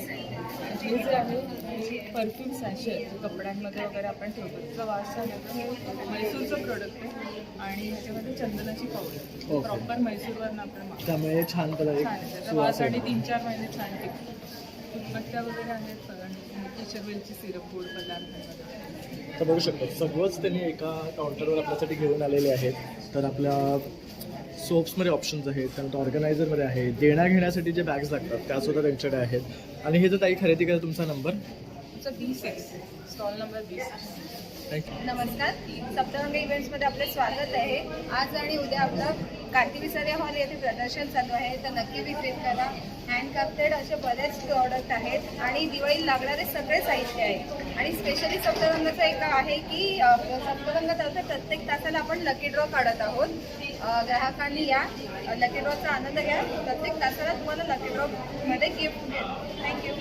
हे जे आहे हे परफ्यूम सॅशे आहे. जे कपड्यांमध्ये वगैरे आपण ठेवतो. त्याचा वास आहे तर हे म्हैसूरचं प्रोडक्ट आहे. आणि ह्याच्यामध्ये चंदनाची पावडर ओके. प्रॉपर म्हैसूरवरनं आपण मागवतो. त्यामुळे छान छान आहे. त्याचा सुवास वास आणि आहे. 3-4 महिने छान टिकतो. उदबत्त्या वगैरे आहेत सगळ्यांनी. केशरवेलची सिरप गोड पदार्थ. तर बघू शकतो सगळंच त्यांनी एका काउंटरवर आपल्यासाठी घेऊन आलेले आहेत. तर आपल्या सोप्समध्ये ऑप्शन्स आहेत, त्यानंतर ऑर्गनायझरमध्ये आहे, देण्या घेण्यासाठी जे बॅग्स लागतात त्यासुद्धा त्यांच्याकडे आहेत. आणि हे जर ताई खरेदी करा तुमचा नंबर? तुमचा 20 स्टॉल नंबर 20. थँक्यू. नमस्कार, सप्तरंग इव्हेंट्समध्ये आपलं स्वागत आहे. आज आणि उद्या आपलं कार्ती विसारिया हॉल येथे प्रदर्शन चालू आहे, तर नक्की विजिट करा. हँडक्राफ्टेड असे बरेच प्रॉडक्ट आहेत आणि दिवाळीला लागणारे सगळे साहित्य आहे. आणि स्पेशली सप्तरंगाचं एक आहे की सप्तरंगातर्फे प्रत्येक तासाला आपण लकी ड्रॉ काढत आहोत. ग्राहकांनी या लकी ड्रॉचा आनंद घ्या. प्रत्येक तासाला तुम्हाला लकी ड्रॉमध्ये गिफ्ट मिळेल. थँक्यू.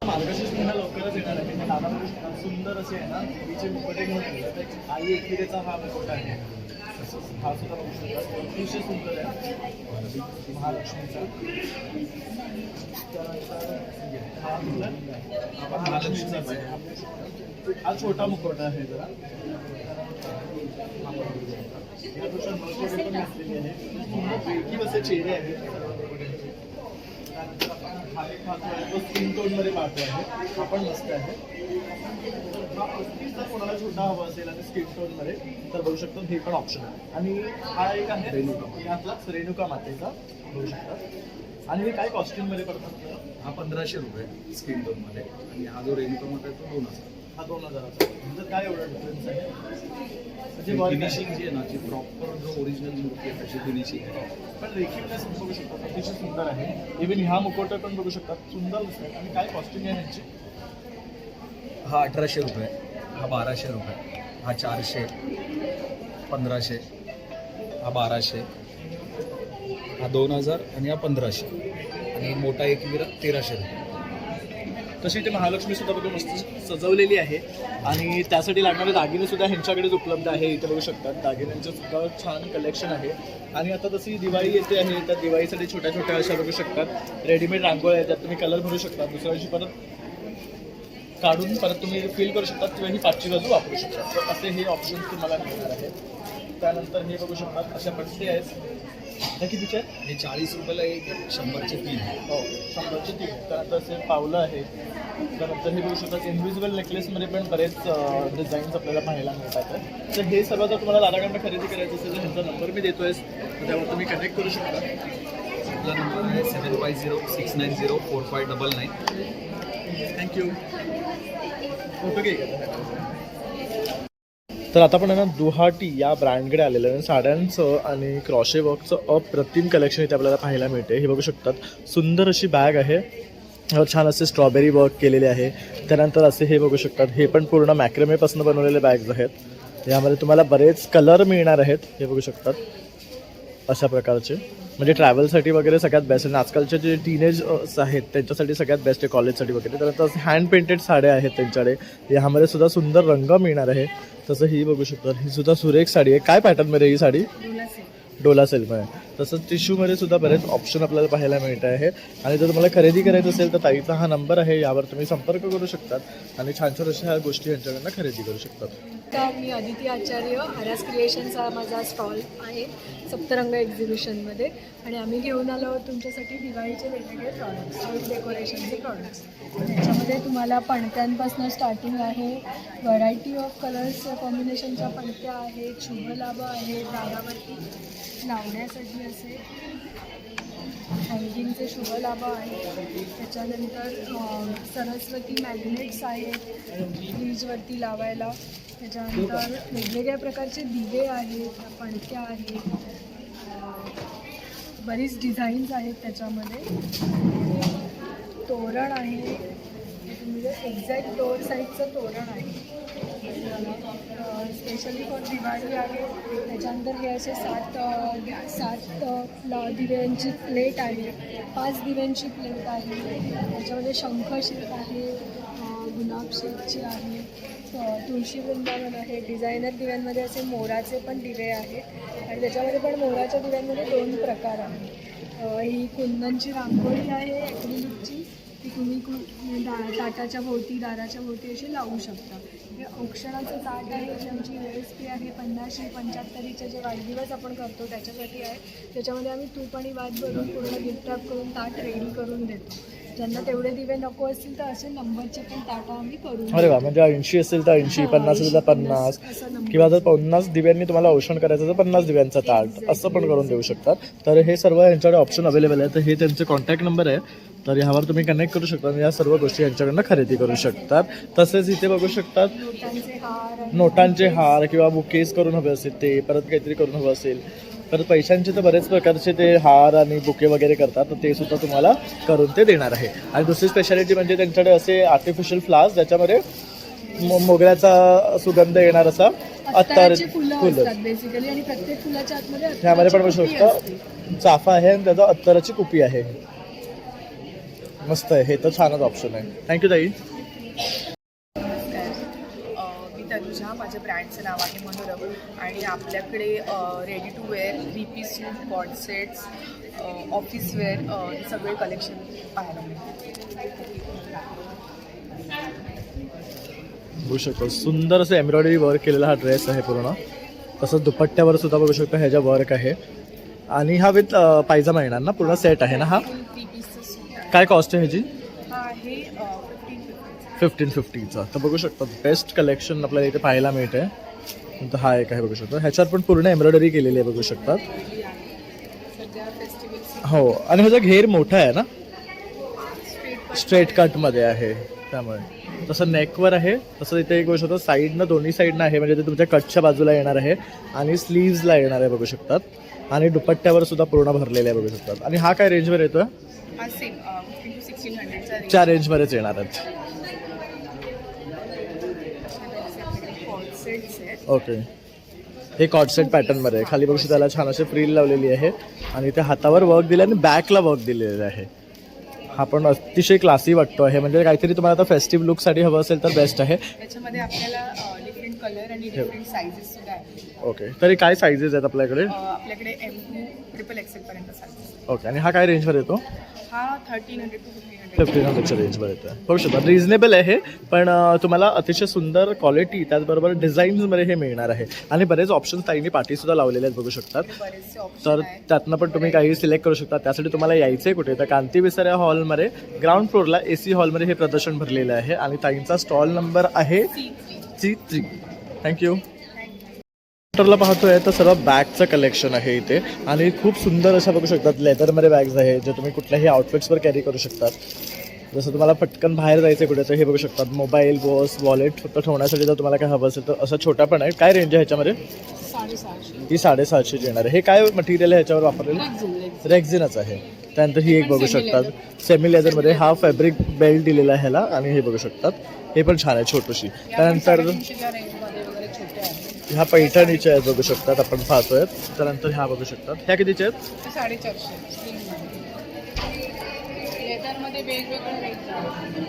मार्गशीर्ष महिना लवकरच येणार आहे. त्या नावाला सुंदर असे आहे ना देवीचे मुकुटे घेऊन आले. आई एकविरेचा हा मुकुट आहे. हा सुद्धा बघू शकता, अतिशय सुंदर आहे महालक्ष्मीचा. त्यानंतर हा महालक्ष्मीचाच आहे. हा छोटा मुकुट आहे जरा. यानुसार मुकुटे पण घातलेली आहे. वेगळी असे चेहरे आहेत. तो स्किन टोनमध्ये पाहतो आहे. हा पण मस्त आहे. हा 35 जर कोणाला छोटा हवा असेल आणि स्किन टोनमध्ये तर बघू शकतो, हे पण ऑप्शन आहे. आणि हा एक आहे यातलाच रेणुका मातेचा बघू शकतात. आणि हे काय कॉस्ट्युममध्ये पडतात? हा 1500 रुपये स्किन टोनमध्ये आणि हा जो रेणुका मोठा आहे तो 2000. हा 2000चा म्हणजे काय एवढा डिफरन्स आहे म्हणजे work आहे. फिनिशिंग जी आहे ना ती प्रॉपर जो ओरिजिनल मूर्ती आहे त्याची फिनिशिंग आहे. पण रेखीवनेस बघू शकता अतिशय सुंदर आहे. इव्हन ह्या मुखवटे पण बघू शकतात सुंदर दिसतात. आणि काय कॉस्टिंग आहे ह्यांची? हा 1800 रुपये, हा 1200 रुपये, हा 400, 1500, हा 1200, हा 2000 आणि हा 1500 आणि मोठा एकविरा 1300 रुपये. तशी इथे महालक्ष्मी सुद्धा बघून मस्त सजवलेली आहे आणि त्यासाठी लागणारे दागिने सुद्धा ह्यांच्याकडेच उपलब्ध आहे. इथे बघू शकतात दागिन्यांचं सुद्धा छान कलेक्शन आहे. आणि आता तशी दिवाळी येते आहे तर दिवाळीसाठी छोट्या छोट्या अशा बघू शकतात रेडीमेड रांगोळ्या आहेत, त्यात तुम्ही कलर भरू शकता. दुसऱ्या दिवशी परत काढून परत तुम्ही फिल करू शकता किंवा ही पाचवी बाजू वापरू शकता. तर असे हे ऑप्शन्स तुम्हाला मिळणार आहेत. त्यानंतर हे बघू शकतात अशा पट्टी आहेत. हे कितीचे आहेत? हे 40 रुपयाला एक, 100चे 3. हो 100चे 3. त्यानंतर असे पावलं आहेत. त्यानंतर हे बघू शकतात इन्व्हिजिबल नेकलेसमध्ये पण बरेच डिझाईन्स आपल्याला पाहायला मिळतात. तर हे सर्व जर तुम्हाला दादाकडनं खरेदी करायचं असेल तर ह्यांचा नंबर मी देतोय तर त्यावर तुम्ही कनेक्ट करू शकता. आपला नंबर आहे 7506904599. थँक्यू. फोटो घे. तर आता आपण ना दुहाटी या ब्रँडकडे आलेलं आहे. साड्यांचं आणि क्रॉशे वर्कचं अप्रतिम कलेक्शन इथे आपल्याला पाहायला मिळते. हे बघू शकतात सुंदर अशी बॅग आहे. छान असे स्ट्रॉबेरी वर्क केलेले आहे. त्यानंतर असे हे बघू शकतात हे पण पूर्ण मॅक्रेमेपासून बनवलेले बॅग्स आहेत. यामध्ये तुम्हाला बरेच कलर मिळणार आहेत. हे बघू शकतात अशा प्रकारचे म्हणजे ट्रॅव्हलसाठी वगैरे सगळ्यात बेस्ट आणि आजकालचे जे टीनेज आहेत त्यांच्यासाठी सगळ्यात बेस्ट आहे कॉलेजसाठी वगैरे. त्यानंतर हँड पेंटेड साड्या आहेत त्यांच्याकडे. यामध्ये सुद्धा सुंदर रंग मिळणार आहे. तसं ही बघू शकतात ही सुद्धा सुरेख साडी आहे. काय पॅटर्नमध्ये ही साडी? डोला सिल्कमध्ये. तसंच टिश्यूमध्ये सुद्धा बरेच ऑप्शन आपल्याला पाहायला मिळत आहे. आणि जर तुम्हाला खरेदी करायचं असेल तर ताईचा हा नंबर आहे, यावर तुम्ही संपर्क करू शकतात आणि छान छान अशा ह्या गोष्टी यांच्याकडनं खरेदी करू शकतात. तर मी अदिती आचार्य, आरास क्रिएशनचा माझा स्टॉल आहे सप्तरंग एक्झिबिशनमध्ये आणि आम्ही घेऊन आलो आहोत तुमच्यासाठी दिवाळीचे वेगवेगळे प्रॉडक्ट्स, हाऊस डेकोरेशनचे प्रॉडक्ट्स. त्याच्यामध्ये तुम्हाला पणत्यांपासून स्टार्टिंग आहे. व्हरायटी ऑफ कलर्स कॉम्बिनेशनच्या पणत्या आहेत, शुभलाभ आहे, दारावरती लावण्यासाठी असे हँगिंगचे शुभलाभ आहेत. त्याच्यानंतर सरस्वती मॅग्नेट्स आहेत फ्रीजवरती लावायला. त्याच्यानंतर वेगवेगळ्या प्रकारचे दिवे आहेत, पणत्या आहेत, बरीच डिझाईन्स आहेत. त्याच्यामध्ये तोरण आहे, म्हणजे एक्झॅक्ट डोर साईजचं तोरण आहे स्पेशली फॉर दिवाळी आहे. त्याच्यानंतर हे असे सात दिव्यांची प्लेट आहे, 5 दिव्यांची प्लेट आहे. त्याच्यामध्ये शंख शेप आहे, गुलाब शेपची आहे, तुळशी वृंदावन आहे. डिझायनर दिव्यांमध्ये असे मोराचे पण दिवे आहेत आणि त्याच्यामध्ये पण मोराच्या दिव्यांमध्ये 2 प्रकार आहेत. ही कुंदनची रांगोळी आहे ॲक्रिलिकची, ती तुम्ही ताटाच्या भोवती दाराच्या भोवती अशी लावू शकता. हे औक्षणाचं ताट आहे, जी आमची USP आहे 50 75चे जे वाढदिवस आपण करतो त्याच्यासाठी आहे. त्याच्यामध्ये आम्ही तूप आणि वात भरून पूर्ण गिफ्ट रॅप करून ताट रेडी करून देतो. ज्यांना तेवढे दिवे नको असतील तर असे नंबरचे पण ताटा आम्ही करून. अरे वा, म्हणजे 80 असेल तर 80, 50 असेल तर 50 किंवा जर 50 दिव्यांनी तुम्हाला औषण करायचं तर 50 दिव्यांचा ताट असं पण करून देऊ शकतात. तर हे सर्व यांच्याकडे ऑप्शन अवेलेबल आहे. तर हे त्यांचे कॉन्टॅक्ट नंबर आहे, तर ह्यावर तुम्ही कनेक्ट करू शकता आणि या सर्व गोष्टी यांच्याकडनं खरेदी करू शकतात. तसेच इथे बघू शकतात नोटांचे हार किंवा बुकेज करून हवे असेल ते, परत काहीतरी करून हवं असेल परत पैशांचे तर बरेच प्रकारचे ते हार आणि बुके वगैरे करतात, तर ते सुद्धा तुम्हाला करून ते देणार आहे. आणि दुसरी स्पेशालिटी म्हणजे त्यांच्याकडे असे आर्टिफिशियल फ्लावर्स ज्याच्यामध्ये मोगऱ्याचा सुगंध येणार असा अत्तर फुलं बेसिकली आणि प्रत्येक फुलाच्या आतमध्ये ह्यामध्ये पण बघू शकता चाफा आहे आणि त्याचा अत्तराची कुपी आहे. मस्त आहे, हे तर छानच ऑप्शन आहे. थँक्यू ताई. मी तनुजा, माझ्या ब्रँडचं नाव आहे मनोरम आणि आपल्याकडे ready to wear 3-piece suit, coord sets, office wear हे सगळे कलेक्शन पाहायला मिळते. बघू शकतो सुंदर असं एम्ब्रॉयडरी वर्क केलेला हा ड्रेस आहे पूर्ण. तसंच दुपट्ट्यावर सुद्धा बघू शकतो ह्याच्या वर्क आहे आणि हा विथ पायजामा येणार ना, पूर्ण सेट आहे ना हा. 3-piece सूट काय कॉस्ट आहे ह्याची? हा आहे 1550चा. तर बघू शकतो बेस्ट कलेक्शन आपल्याला इथे पाहायला मिळते. नंतर हा एक आहे बघू शकतो, ह्याच्यावर पण पूर्ण एम्ब्रॉयडरी केलेली आहे बघू शकतात. हो आणि ह्याचा घेर मोठा आहे ना, स्ट्रेट कटमध्ये आहे त्यामुळे तसं नेकवर आहे, तसं इथे एक गोष्ट होतं साईडनं दोन्ही साईडनं आहे, म्हणजे ते तुमच्या कटच्या बाजूला येणार आहे आणि स्लीव्जला येणार आहे बघू शकतात. आणि दुपट्ट्यावर सुद्धा पूर्ण भरलेले आहे बघू शकतात. आणि हा काय रेंजवर येतोय? हा सेम 1600चा रेंज. च्या रेंजमध्येच येणार आहेत. सेट्स आहेत. ओके, हे कॉर्डसेट पॅटर्नमध्ये आहे. खाली बघू शकता त्याला छान अशी फ्रील लावलेली आहे आणि ते हातावर वर्क दिलं आणि बॅकला वर्क दिलेलं आहे. हा पण अतिशय क्लासी वाटतो आहे, म्हणजे काहीतरी तुम्हाला आता फेस्टिव्ह लुकसाठी हवं असेल तर बेस्ट आहे. त्याच्यामध्ये आपल्याला डिफरंट कलर आणि डिफरंट साईजेस सुद्धा आहेत. ओके, तरी काय साईजेस आहेत आपल्याकडे? आपल्याकडे M2 XXL पर्यंत साईजेस. ओके, आणि हा काय रेंजवर येतो? हा 1300 to 1500च्या रेंजवर येतो. बघू शकता रिझनेबल आहे, पण तुम्हाला अतिशय सुंदर क्वालिटी त्याचबरोबर डिझाईन्समध्ये हे मिळणार आहे. आणि बरेच ऑप्शन्स ताईंनी पाठीसुद्धा लावलेले आहेत बघू शकतात. बरेचसे ऑप्शन तर आहेत. त्यातनं पण तुम्ही काही सिलेक्ट करू शकता. त्यासाठी तुम्हाला यायचं आहे कुठे? तर कांती विसाऱ्या हॉलमध्ये ग्राउंड फ्लोअरला AC हॉलमध्ये हे प्रदर्शन भरलेलं आहे आणि ताईंचा स्टॉल नंबर आहे C3. थँक्यू. ला पाहतोय तर सर्व बॅगचं कलेक्शन आहे इथे आणि खूप सुंदर अशा बघू शकतात. लेदरमध्ये बॅग्स आहे जे तुम्ही कुठल्याही आउटफिट्सवर कॅरी करू शकतात. जसं तुम्हाला पटकन बाहेर जायचं कुठे तर हे बघू शकतात. मोबाईल, पर्स, वॉलेट फक्त ठेवण्यासाठी जर तुम्हाला काय हवं असेल तर असं छोटा पण आहे. काय रेंज आहे ह्याच्यामध्ये? 650. ती 650 येणार आहे. हे काय मटेरियल आहे ह्याच्यावर वापरलेलं? रेक्झिनच आहे. त्यानंतर ही एक बघू शकतात सेमी लेदरमध्ये. हा फॅब्रिक बेल्ट दिलेला आहे ह्याला आणि हे बघू शकतात हे पण छान आहे छोटीशी. त्यानंतर ह्या पैठणीच्या आहेत बघू शकतात आपण पाहतोय. त्यानंतर ह्या बघू शकतात. ह्या कितीच्या आहेत? 450. लेदरमध्ये वेगवेगळे रेंज आहेत.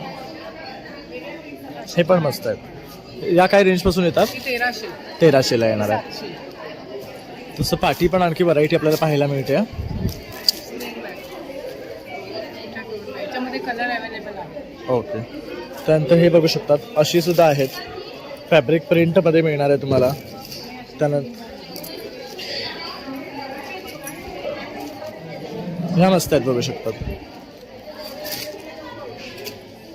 हे पण मस्त आहेत. या काय रेंजपासून येतात? 1300ला येणार आहे. तसं पाठी पण आणखी व्हरायटी आपल्याला पाहायला मिळते. याच्यामध्ये कलर अवेलेबल आहे. ओके, त्यानंतर हे बघू शकतात अशी सुद्धा आहेत. फॅब्रिक प्रिंटमध्ये मिळणार आहे तुम्हाला. त्यानंतर ह्या मस्त आहेत बघू शकतात.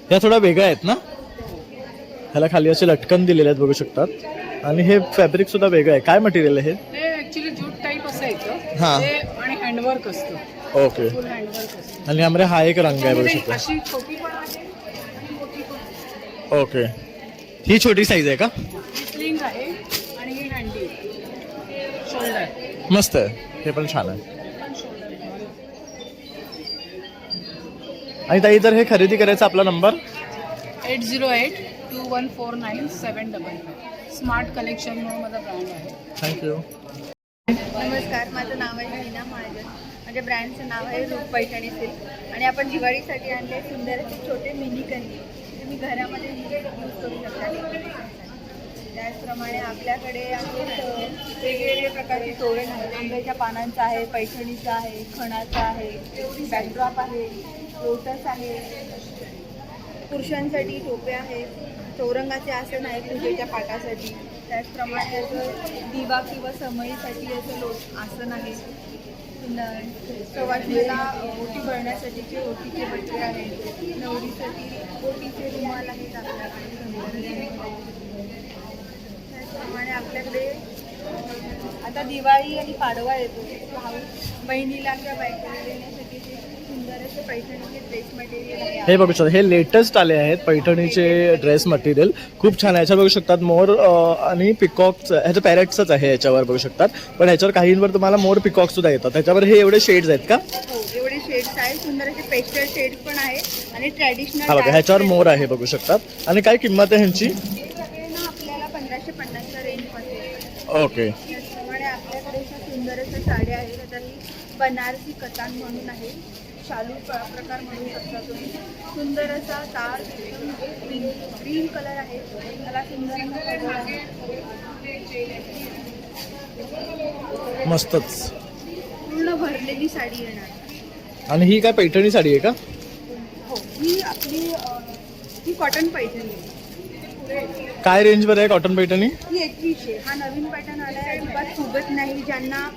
ह्या थोड्या वेगळ्या आहेत ना? ह्याला खाली असे लटकन दिलेले आहेत बघू शकतात. आणि हे फॅब्रिक सुद्धा वेगळं आहे. काय मटेरियल आहे हे ऍक्च्युली जूट टाईप असं येतं हां. ते आणि हँडवर्क असतं. ओके, फुल हँडवर्क असतं. आणि यामध्ये हा एक रंग आहे बघू शकता. अशी छोटी पण आहे आणि मोठी पण आहे. ओके, ही छोटी साईज आहे का? ही स्लिंग आहे आणि ही हँडी शोल्डर. मस्त आहे, हे पण छान आहे. आणि ताई जर हे खरेदी करायचं आपला नंबर 8082149755. स्मार्ट कलेक्शन म्हणून माझा ब्रँड आहे. थँक्यू. नमस्कार, माझं नाव आहे मीना महाजन. माझ्या ब्रँडचं नाव आहे रूप पैठणी सिल्क आणि आपण दिवाळीसाठी आणले सुंदर असे छोटे मिनी कंदी तुम्ही घरामध्ये यूज करू शकता. त्याचप्रमाणे आपल्याकडे वेगवेगळे प्रकारचे तोरण आहेत. आंब्याच्या पानांचं आहे, पैठणीचं आहे, खणाचं आहे, बॅकड्रॉप आहे, लोटस आहे, पुरुषांसाठी टोपे आहेत, चौरंगाचे आसन आहे पूजेच्या पाटासाठी. त्याचप्रमाणे असं दिवा किंवा समईसाठी असं आसन आहे. सवाष्णीला ओटी भरण्यासाठीचे ओटीचे बटवे आहेत. नवरीसाठी ओटीचे रुमाल आहेत आपल्याकडे. त्याचप्रमाणे आपल्याकडे आता दिवाळी आणि पाडवा येतो. भाऊ बहिणीला किंवा बायकोला देण्यासाठी सुंदर असे पैठणीचे ड्रेस मटेरियल आहे. हे बघू शकता, हे लेटेस्ट आले आहेत पैठणीचे ड्रेस मटेरियल. खूप छान आहे. याच्यावर बघू शकतात मोर आणि पिकॉक्स, ह्याचं पॅरेट्सच आहे याच्यावर बघू शकतात. पण ह्याच्यावर काहींवर तुम्हाला मोर पिकॉक सुद्धा येतात. त्याच्यावर हे एवढे शेड्स आहेत का? हो, एवढे शेड्स आहेत. सुंदर असे पेस्टल शेड्स पण आहे आणि ट्रॅडिशनल. हा बघा, ह्याच्यावर मोर आहे बघू शकतात. आणि काय किंमत आहे ह्यांची? ना आपल्याला 1550च्या रेंजमध्ये. ओके, त्याचप्रमाणे आपल्याकडे अशा सुंदर अशा साड्या आहेत. आता ही बनारसी कतान म्हणून आहे. शालू प्रकार म्हणू शकता तुम्ही. सुंदर असा तार ग्रीन कलर आहे. त्याला सुंदर मस्तच. पूर्ण भरलेली साडी येणार. आणि ही काय पैठणी साडी आहे का? हो, ही आपली ही कॉटन पैठणी आहे. काय रेंजवर आहे कॉटन पैठणी? ही 2100. हा नवीन पॅटर्न आला आहे. अजिबात फुगत नाही. ज्यांना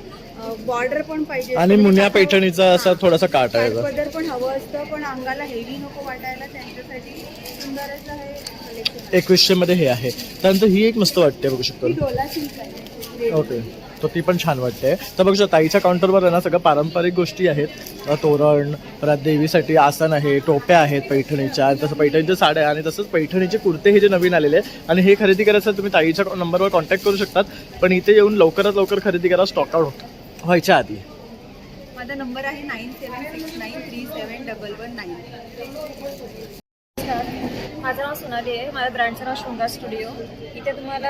बॉर्डर पण पाहिजे आणि मुनिया पैठणीचा असा थोडासा काट आहे. पदर पण हवं असतं पण अंगाला हेवी नको वाटायला, त्यांच्यासाठी सुंदर असं हे कलेक्शन. 2100 मध्ये हे आहे. त्यानंतर ही एक मस्त वाटते बघू शकतो. ही डोला सिल्क आहे. ओके, तर ती पण छान वाटते. तर बघू शकता ताईच्या काउंटरवर आहे ना सगळं पारंपरिक गोष्टी आहेत. तोरण, परत देवीसाठी आसन आहे, टोप्या आहेत पैठणीच्या, आणि तसं पैठणीच्या साड्या आणि तसंच पैठणीचे कुर्ते हे जे नवीन आलेले आहे. आणि हे खरेदी करायचं असेल तुम्ही ताईच्या नंबरवर कॉन्टॅक्ट करू शकतात. पण इथे येऊन लवकरात लवकर खरेदी करा स्टॉक आउट व्हायच्या आधी. माझा नंबर आहे 9769371119. माझं नाव सोनाली आहे. माझ्या ब्रँडचं नाव शृंगार स्टुडिओ. इथे तुम्हाला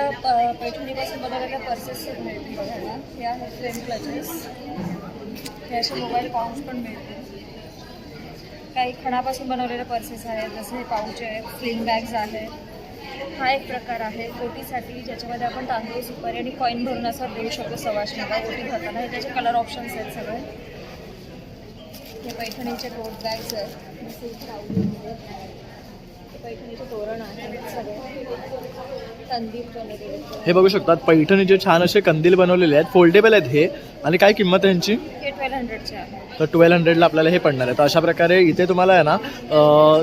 पैठणीपासून बनवलेल्या पर्सेस मिळतील बघायला. हे आहेत फ्रेम क्लचेस, हे असे मोबाईल पाऊच पण मिळतील. काही खणापासून बनवलेले पर्सेस आहेत, जसे हे पाऊच आहेत, स्लिंग बॅग्स आहेत. हा एक प्रकार आहे ओटीसाठी, ज्याच्यामध्ये आपण तांदूळ, सुपारी आणि कॉईन भरून असं देऊ शकतो सवाशणीला ओटी भरताना. हे त्याचे कलर ऑप्शन्स आहेत सगळे. हे पैठणीचे टोट बॅग्स आहेत, पैठणीचे तोरण आहेत सगळे, कंदील बनवलेले. हे बघू शकतात पैठणीचे छान असे कंदील बनवलेले आहेत, फोल्डेबल आहेत हे. आणि काय किंमत आहे यांची? हे 1200चे आहे. तर 1200ला आपल्याला हे पडणार आहे. तर अशा प्रकारे इथे तुम्हाला आहे ना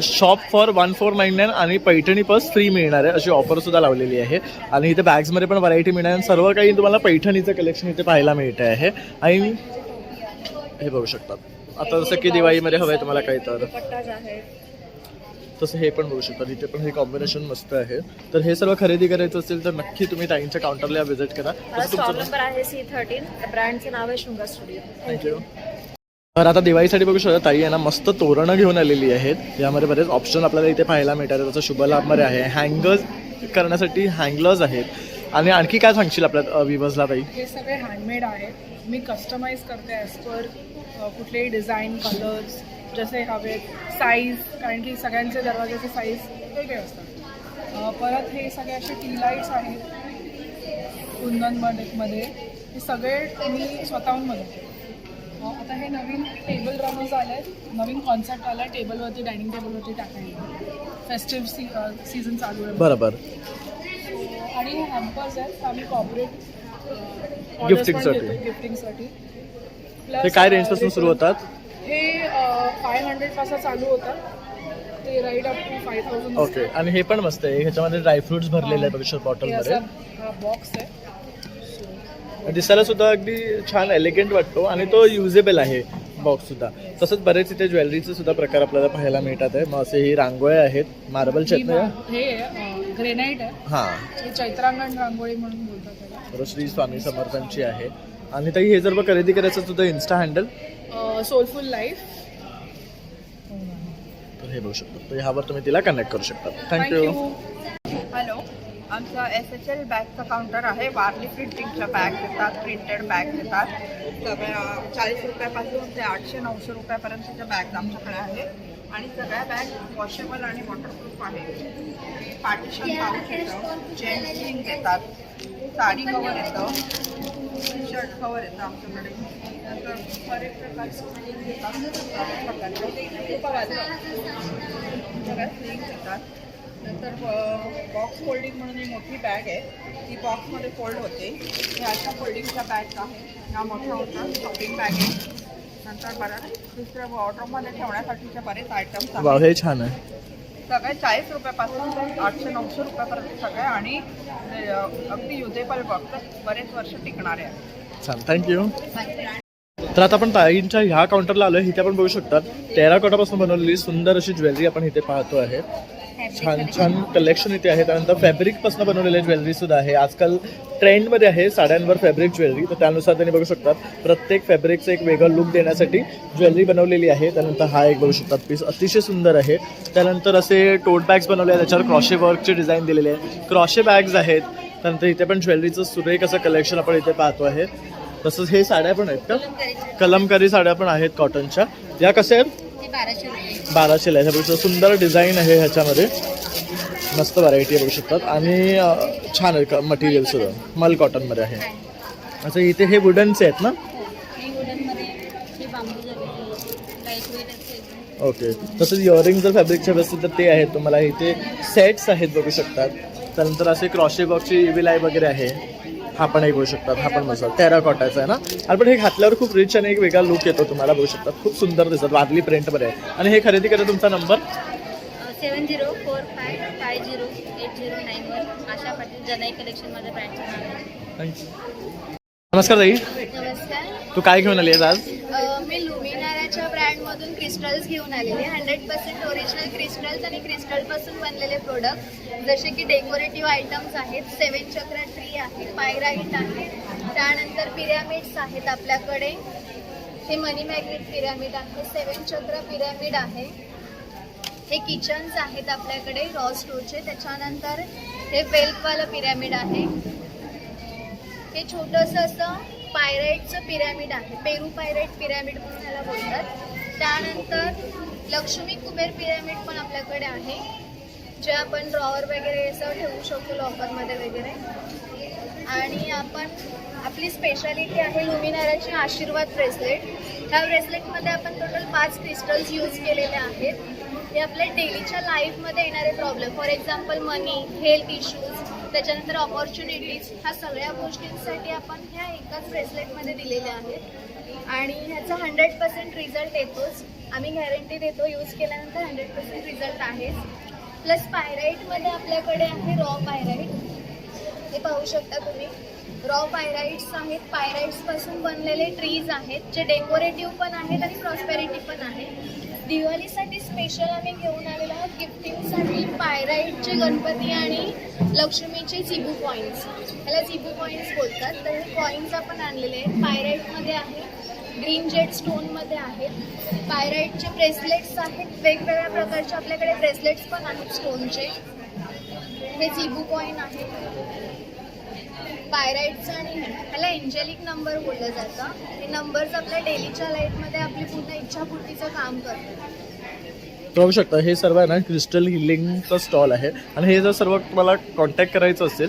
शॉप फॉर 1499 आणि पैठणी पर्स फ्री मिळणार आहे अशी ऑफरसुद्धा लावलेली आहे. आणि इथे बॅग्समध्ये पण व्हरायटी मिळणार आहे. सर्व काही तुम्हाला पैठणीचं कलेक्शन इथे पाहायला मिळत आहे. आणि हे बघू शकतात आता जसं की दिवाळीमध्ये हवं आहे तुम्हाला काही तर दुपट्टाज आहेत. तसं हे पण बघू शकता. इथे पण हे कॉम्बिनेशन मस्त आहे. तर हे सर्व खरेदी करायचं असेल तर नक्की तुम्ही ताईंच्या काउंटरला व्हिजिट करा. माझा स्टॉल नंबर आहे C13. ब्रँडचं नाव आहे शृंगार स्टुडिओ. थँक्यू. तर आता दिवाळीसाठी बघू शकता ताई आहे ना मस्त तोरणं घेऊन आलेली आहेत. यामध्ये बरेच ऑप्शन आपल्याला इथे पाहायला मिळतात. त्याचं शुभलाभमध्ये आहे, हँगर्स करण्यासाठी हँगलर्स आहेत. आणि आणखी काय सांगशील आपल्या विवर्सला ताई? हे सगळे हँडमेड आहेत. मी कस्टमाइज करते ॲज पर कुठलेही डिझाईन, कलर्स जसे हवेत, साईज, कारण की सगळ्यांचे दरवाजाचे साईज वेगळे असतात. परत हे सगळे असे टी लाईट्स आहेत कुंदनमध्ये, हे सगळे मी स्वतःहून बनवते. आता हे नवीन टेबल रनर्स आले आहेत, नवीन कॉन्सेप्ट आला आहे टेबलवरती, डायनिंग टेबलवरती टाकायला. फेस्टिव्ह सीझन चालू आहे. बरोबर. आणि हे हॅम्पर्स आहेत, आम्ही कॉर्पोरेट गिफ्टिंगसाठी. हे काय रेंजपासून सुरू होतात? हे 500 पासून चालू होतात ते राईट अप टू 5000. ओके. आणि हे पण मस्त आहे, ह्याच्यामध्ये ड्रायफ्रुट्स भरलेले आहेत बघू बॉटलमध्ये. बॉक्स आहे, दिसायला सुद्धा अगदी छान एलिगंट वाटतो आणि तो युजेबल आहे बॉक्स सुद्धा. तसंच बरेच इथे ज्वेलरीचे सुद्धा प्रकार आपल्याला पाहायला मिळतात आहे. मग असे ही रांगोळ्या आहेत, मार्बलच्या हे ग्रेनाईट आहे. हां, हे चैत्रांगण रांगोळी म्हणून बोलतात त्याला. बरं, श्री स्वामी समर्थांची आहे. आणि ताई हे जर मग खरेदी करायचं सुद्धा इन्स्टा हँडल सोलफुल लाईफ, तर हे बघू शकतो. तर ह्यावर तुम्ही तिला कनेक्ट करू शकता. थँक्यू. हॅलो, आमचा SHL बॅगचा काउंटर आहे. वारली प्रिंटिंगच्या बॅग देतात, प्रिंटेड बॅग देतात. सगळ्या 40 रुपयापासून ते 800-900 रुपयापर्यंतच्या बॅग्स आमच्याकडे आहेत. आणि सगळ्या बॅग वॉशेबल आणि वॉटरप्रूफ आहे. पार्टिशन पाऊच येतं, जेंट्स स्लिंग देतात, साडी कवर येतं, शर्ट कवर येतं आमच्याकडे. नंतर बरेच प्रकारचे स्लिंग देतात, सगळ्या स्लिंग देतात. नंतर बॉक्स फोल्डिंग म्हणून ही मोठी बॅग आहे, ती बॉक्समध्ये फोल्ड होते. हे अशा फोल्डिंगच्या बॅग्स आहेत. ह्या मोठ्या होतात, शॉपिंग बॅग आहे. नंतर बऱ्याच दुसऱ्या वॉर्डरोबमध्ये ठेवण्यासाठीचे बरेच आयटम्स आहेत. हे छान आहे. सगळे 40 रुपयापासून 800-900 रुपयापर्यंत सगळे, आणि अगदी युजेबल बघतात, बरेच वर्ष टिकणारे आहेत. छान, थँक्यू. तर आता आपण ताईंच्या ह्या काउंटरला आलो आहे. इथे आपण बघू शकतात टेराकोटापासून बनवलेली सुंदर अशी ज्वेलरी आपण इथे पाहतो आहे. छान छान कलेक्शन इथे आहे. त्यानंतर फॅब्रिकपासून बनवलेले ज्वेलरी सुद्धा आहे. आजकाल ट्रेंडमध्ये आहे साड्यांवर फॅब्रिक ज्वेलरी, तर त्यानुसार त्यांनी बघू शकतात प्रत्येक फॅब्रिकचं एक वेगळं लुक देण्यासाठी ज्वेलरी बनवलेली आहे. त्यानंतर हा एक बघू शकतात पीस अतिशय सुंदर आहे. त्यानंतर असे टोट बॅग्स बनवले आहेत, त्याच्यावर क्रॉशे वर्कचे डिझाईन दिलेले आहे, क्रॉशे बॅग्स आहेत. त्यानंतर इथे पण ज्वेलरीचं सुरेख असं कलेक्शन आपण इथे पाहतो आहे. तसंच हे साड्या पण आहेत का, कलमकारी साड्या पण आहेत कॉटनच्या. या कशा आहेत? 1200 आहे. बघू शकता सुंदर डिझाईन आहे ह्याच्यामध्ये, मस्त व्हरायटी आहे बघू शकतात. आणि छान आहे मटेरियल सुद्धा, मल कॉटनमध्ये आहे. असं इथे हे वुडनचे आहेत ना? ओके. तसंच इयरिंग जर फॅब्रिकचे असतील तर ते आहेत तुम्हाला. इथे सेट्स आहेत बघू शकतात. त्यानंतर असे क्रॉशे बॉक्सची विलाई वगैरे आहे. हा पण एक बघू शकतात, हा पण मस्त टेराकोटाचा आहे ना. आणि पण हे घातल्यावर खूप रिच आणि एक वेगळा लुक येतो तुम्हाला बघू शकतात. खूप सुंदर दिसतात, वारली प्रिंटमध्ये आहे. आणि हे खरेदी करा. तुमचा नंबर 7045508091. आशा पाटील, जनाई कलेक्शनमध्ये ब्रँडचं नाव आहे. थँक्यू. नमस्कार ताई, नमस्कार. तू काय घेऊन आली आहेस आज? मी लुमिनाराच्या ब्रँडमधून क्रिस्टल्स घेऊन आलेले 100% ओरिजिनल क्रिस्टल्स आणि क्रिस्टलपासून बनलेले प्रोडक्ट जसे की डेकोरेटिव्ह आयटम्स आहेत, 7 चक्र ट्री आहे, पायराईट आहे, त्यानंतर पिरॅमिड्स आहेत आपल्याकडे. हे मनी मॅग्नेट पिरॅमिड आहे, 7 चक्र पिरॅमिड आहे. हे किचन्स आहेत आपल्याकडे रॉ स्टोरचे. त्याच्यानंतर हे वेल्थवालं पिरॅमिड आहे. हे छोटंसं असं पायराईटचं पिरॅमिड आहे, पेरू पायराईट पिरॅमिड म्हणून याला बोलतात. त्यानंतर लक्ष्मी कुबेर पिरॅमिड पण आपल्याकडे आहे, जे आपण ड्रॉवर वगैरे असं ठेवू शकतो लॉकरमध्ये वगैरे. आणि आपली स्पेशालिटी आहे लुमिनाराची आशीर्वाद ब्रेसलेट. ह्या ब्रेसलेटमध्ये आपण टोटल 5 क्रिस्टल्स यूज केलेले आहेत. हे आपल्या डेलीच्या लाईफमध्ये येणारे problem, for example money, health issues, त्याच्यानंतर ऑपॉर्च्युनिटीज, ह्या सगळ्या गोष्टींसाठी आपण ह्या एकाच ब्रेसलेटमध्ये दिलेल्या आहेत. आणि ह्याचा 100% रिझल्ट येतोच, आम्ही गॅरंटी देतो. यूज केल्यानंतर 100% रिझल्ट आहेच. प्लस पायराईटमध्ये आपल्याकडे आहे रॉ पायराईट. हे पाहू शकता तुम्ही, रॉ पायराईट्स आहेत. पायराईट्सपासून बनलेले ट्रीज आहेत, जे डेकोरेटिव्ह पण आहेत आणि प्रॉस्पेरिटी पण आहे. दिवाळीसाठी स्पेशल आम्ही घेऊन आलेलो आहोत गिफ्टिंगसाठी पायराईटचे गणपती आणि लक्ष्मीचे चिबू कॉईन्स. ह्याला चिबू कॉईन्स बोलतात. तर हे कॉईन्स आपण आणलेले आहेत. पायराईटमध्ये आहे, ग्रीन जेड स्टोनमध्ये आहेत. पायराईटचे ब्रेसलेट्स आहेत, वेगवेगळ्या प्रकारचे आपल्याकडे ब्रेसलेट्स पण आहेत स्टोनचे. हे चिबू कॉईन आहे पायराईटचं आणि ह्याला एंजेलिक नंबर बोललं जातं. हे नंबर्स आपल्या डेलीच्या लाईफमध्ये आपली पूर्ण इच्छापूर्तीचं काम करतात. बघू शकता हे सर्व आहे ना क्रिस्टल हिलिंगचा स्टॉल आहे. आणि हे जर सर्व तुम्हाला कॉन्टॅक्ट करायचं असेल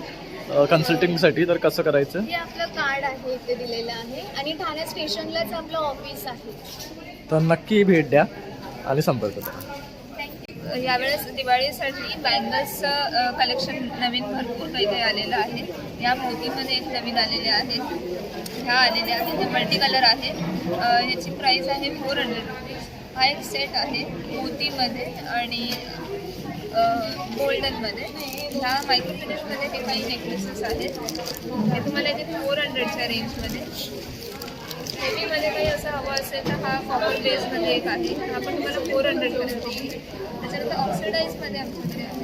कन्सल्टिंगसाठी तर कसं करायचं? हे आपलं कार्ड आहे, इथे दिलेलं आहे. आणि ठाणे स्टेशनलाच आपलं ऑफिस आहे. तर नक्की भेट द्या आणि संपर्क करा. यावेळेस दिवाळीसाठी बँगल्सचं कलेक्शन नवीन भरपूर काही काही आलेलं आहे. या मोतीमध्ये एक नवीन आलेले आहेत, ह्या आलेल्या आहेत. हे मल्टी कलर आहे. ह्याची प्राईस आहे 400 रुपीज. हा एक सेट आहे मोतीमध्ये आणि गोल्डनमध्ये. ह्या मायक्रो फिनिशमध्ये हे काही नेकलेसेस आहेत. हे तुम्हाला इथे 400च्या रेंजमध्ये. हेवीमध्ये काही असं हवं असेल तर हा कॉपर बेसमध्ये एक आहे, हा पण तुम्हाला 400पर्यंत येईल. त्याच्यानंतर ऑक्सिडाईजमध्ये आमच्याकडे आहे.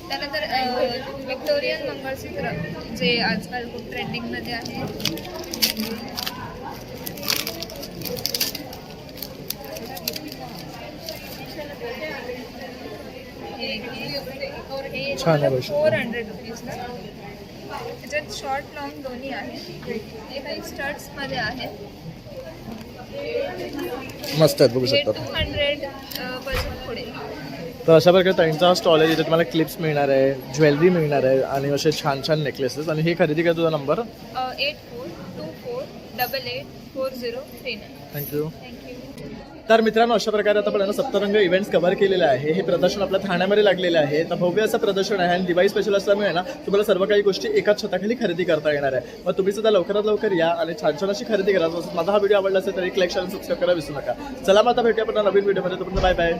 त्यानंतर व्हिक्टोरियन मंगळसूत्र जे आजकाल खूप ट्रेंडिंगमध्ये आहे. छान आहे बघ. 400 रुपीजला. त्याच्यात शॉर्ट लॉंग दोन्ही आहेत. हे काही स्टड्समध्ये आहेत. मस्त आहेत, बघू हे शकता. 200 पासून पुढे. तर अशा प्रकारे त्यांचा हा स्टॉल आहे जिथे तुम्हाला क्लिप्स मिळणार आहे, ज्वेलरी मिळणार आहे आणि असे छान छान नेकलेसेस. आणि हे खरेदी करा. तुझा नंबर? 8424884039. थँक्यू. थँक्यू. तर मित्रांनो अशा प्रकारे आता आपण सप्तरंग इव्हेंट्स कव्हर केलेलं आहे. हे प्रदर्शन आपल्या ठाण्यामध्ये लागलेलं आहे. तर भव्य असं प्रदर्शन आहे आणि दिवाळी स्पेशल असल्यामुळे ना तुम्हाला सर्व काही गोष्टी एकाच छताखाली खरेदी करता येणार आहे. मग तुम्ही सुद्धा लवकरात लवकर या आणि छान छान अशी खरेदी करा. माझा हा व्हिडिओ आवडला असेल तर एक लाईक, शेअर, सबस्क्राईब करायला विसरू नका. चला मग आता भेटूया आपण नवीन व्हिडिओमध्ये. तोपर्यंत बाय बाय.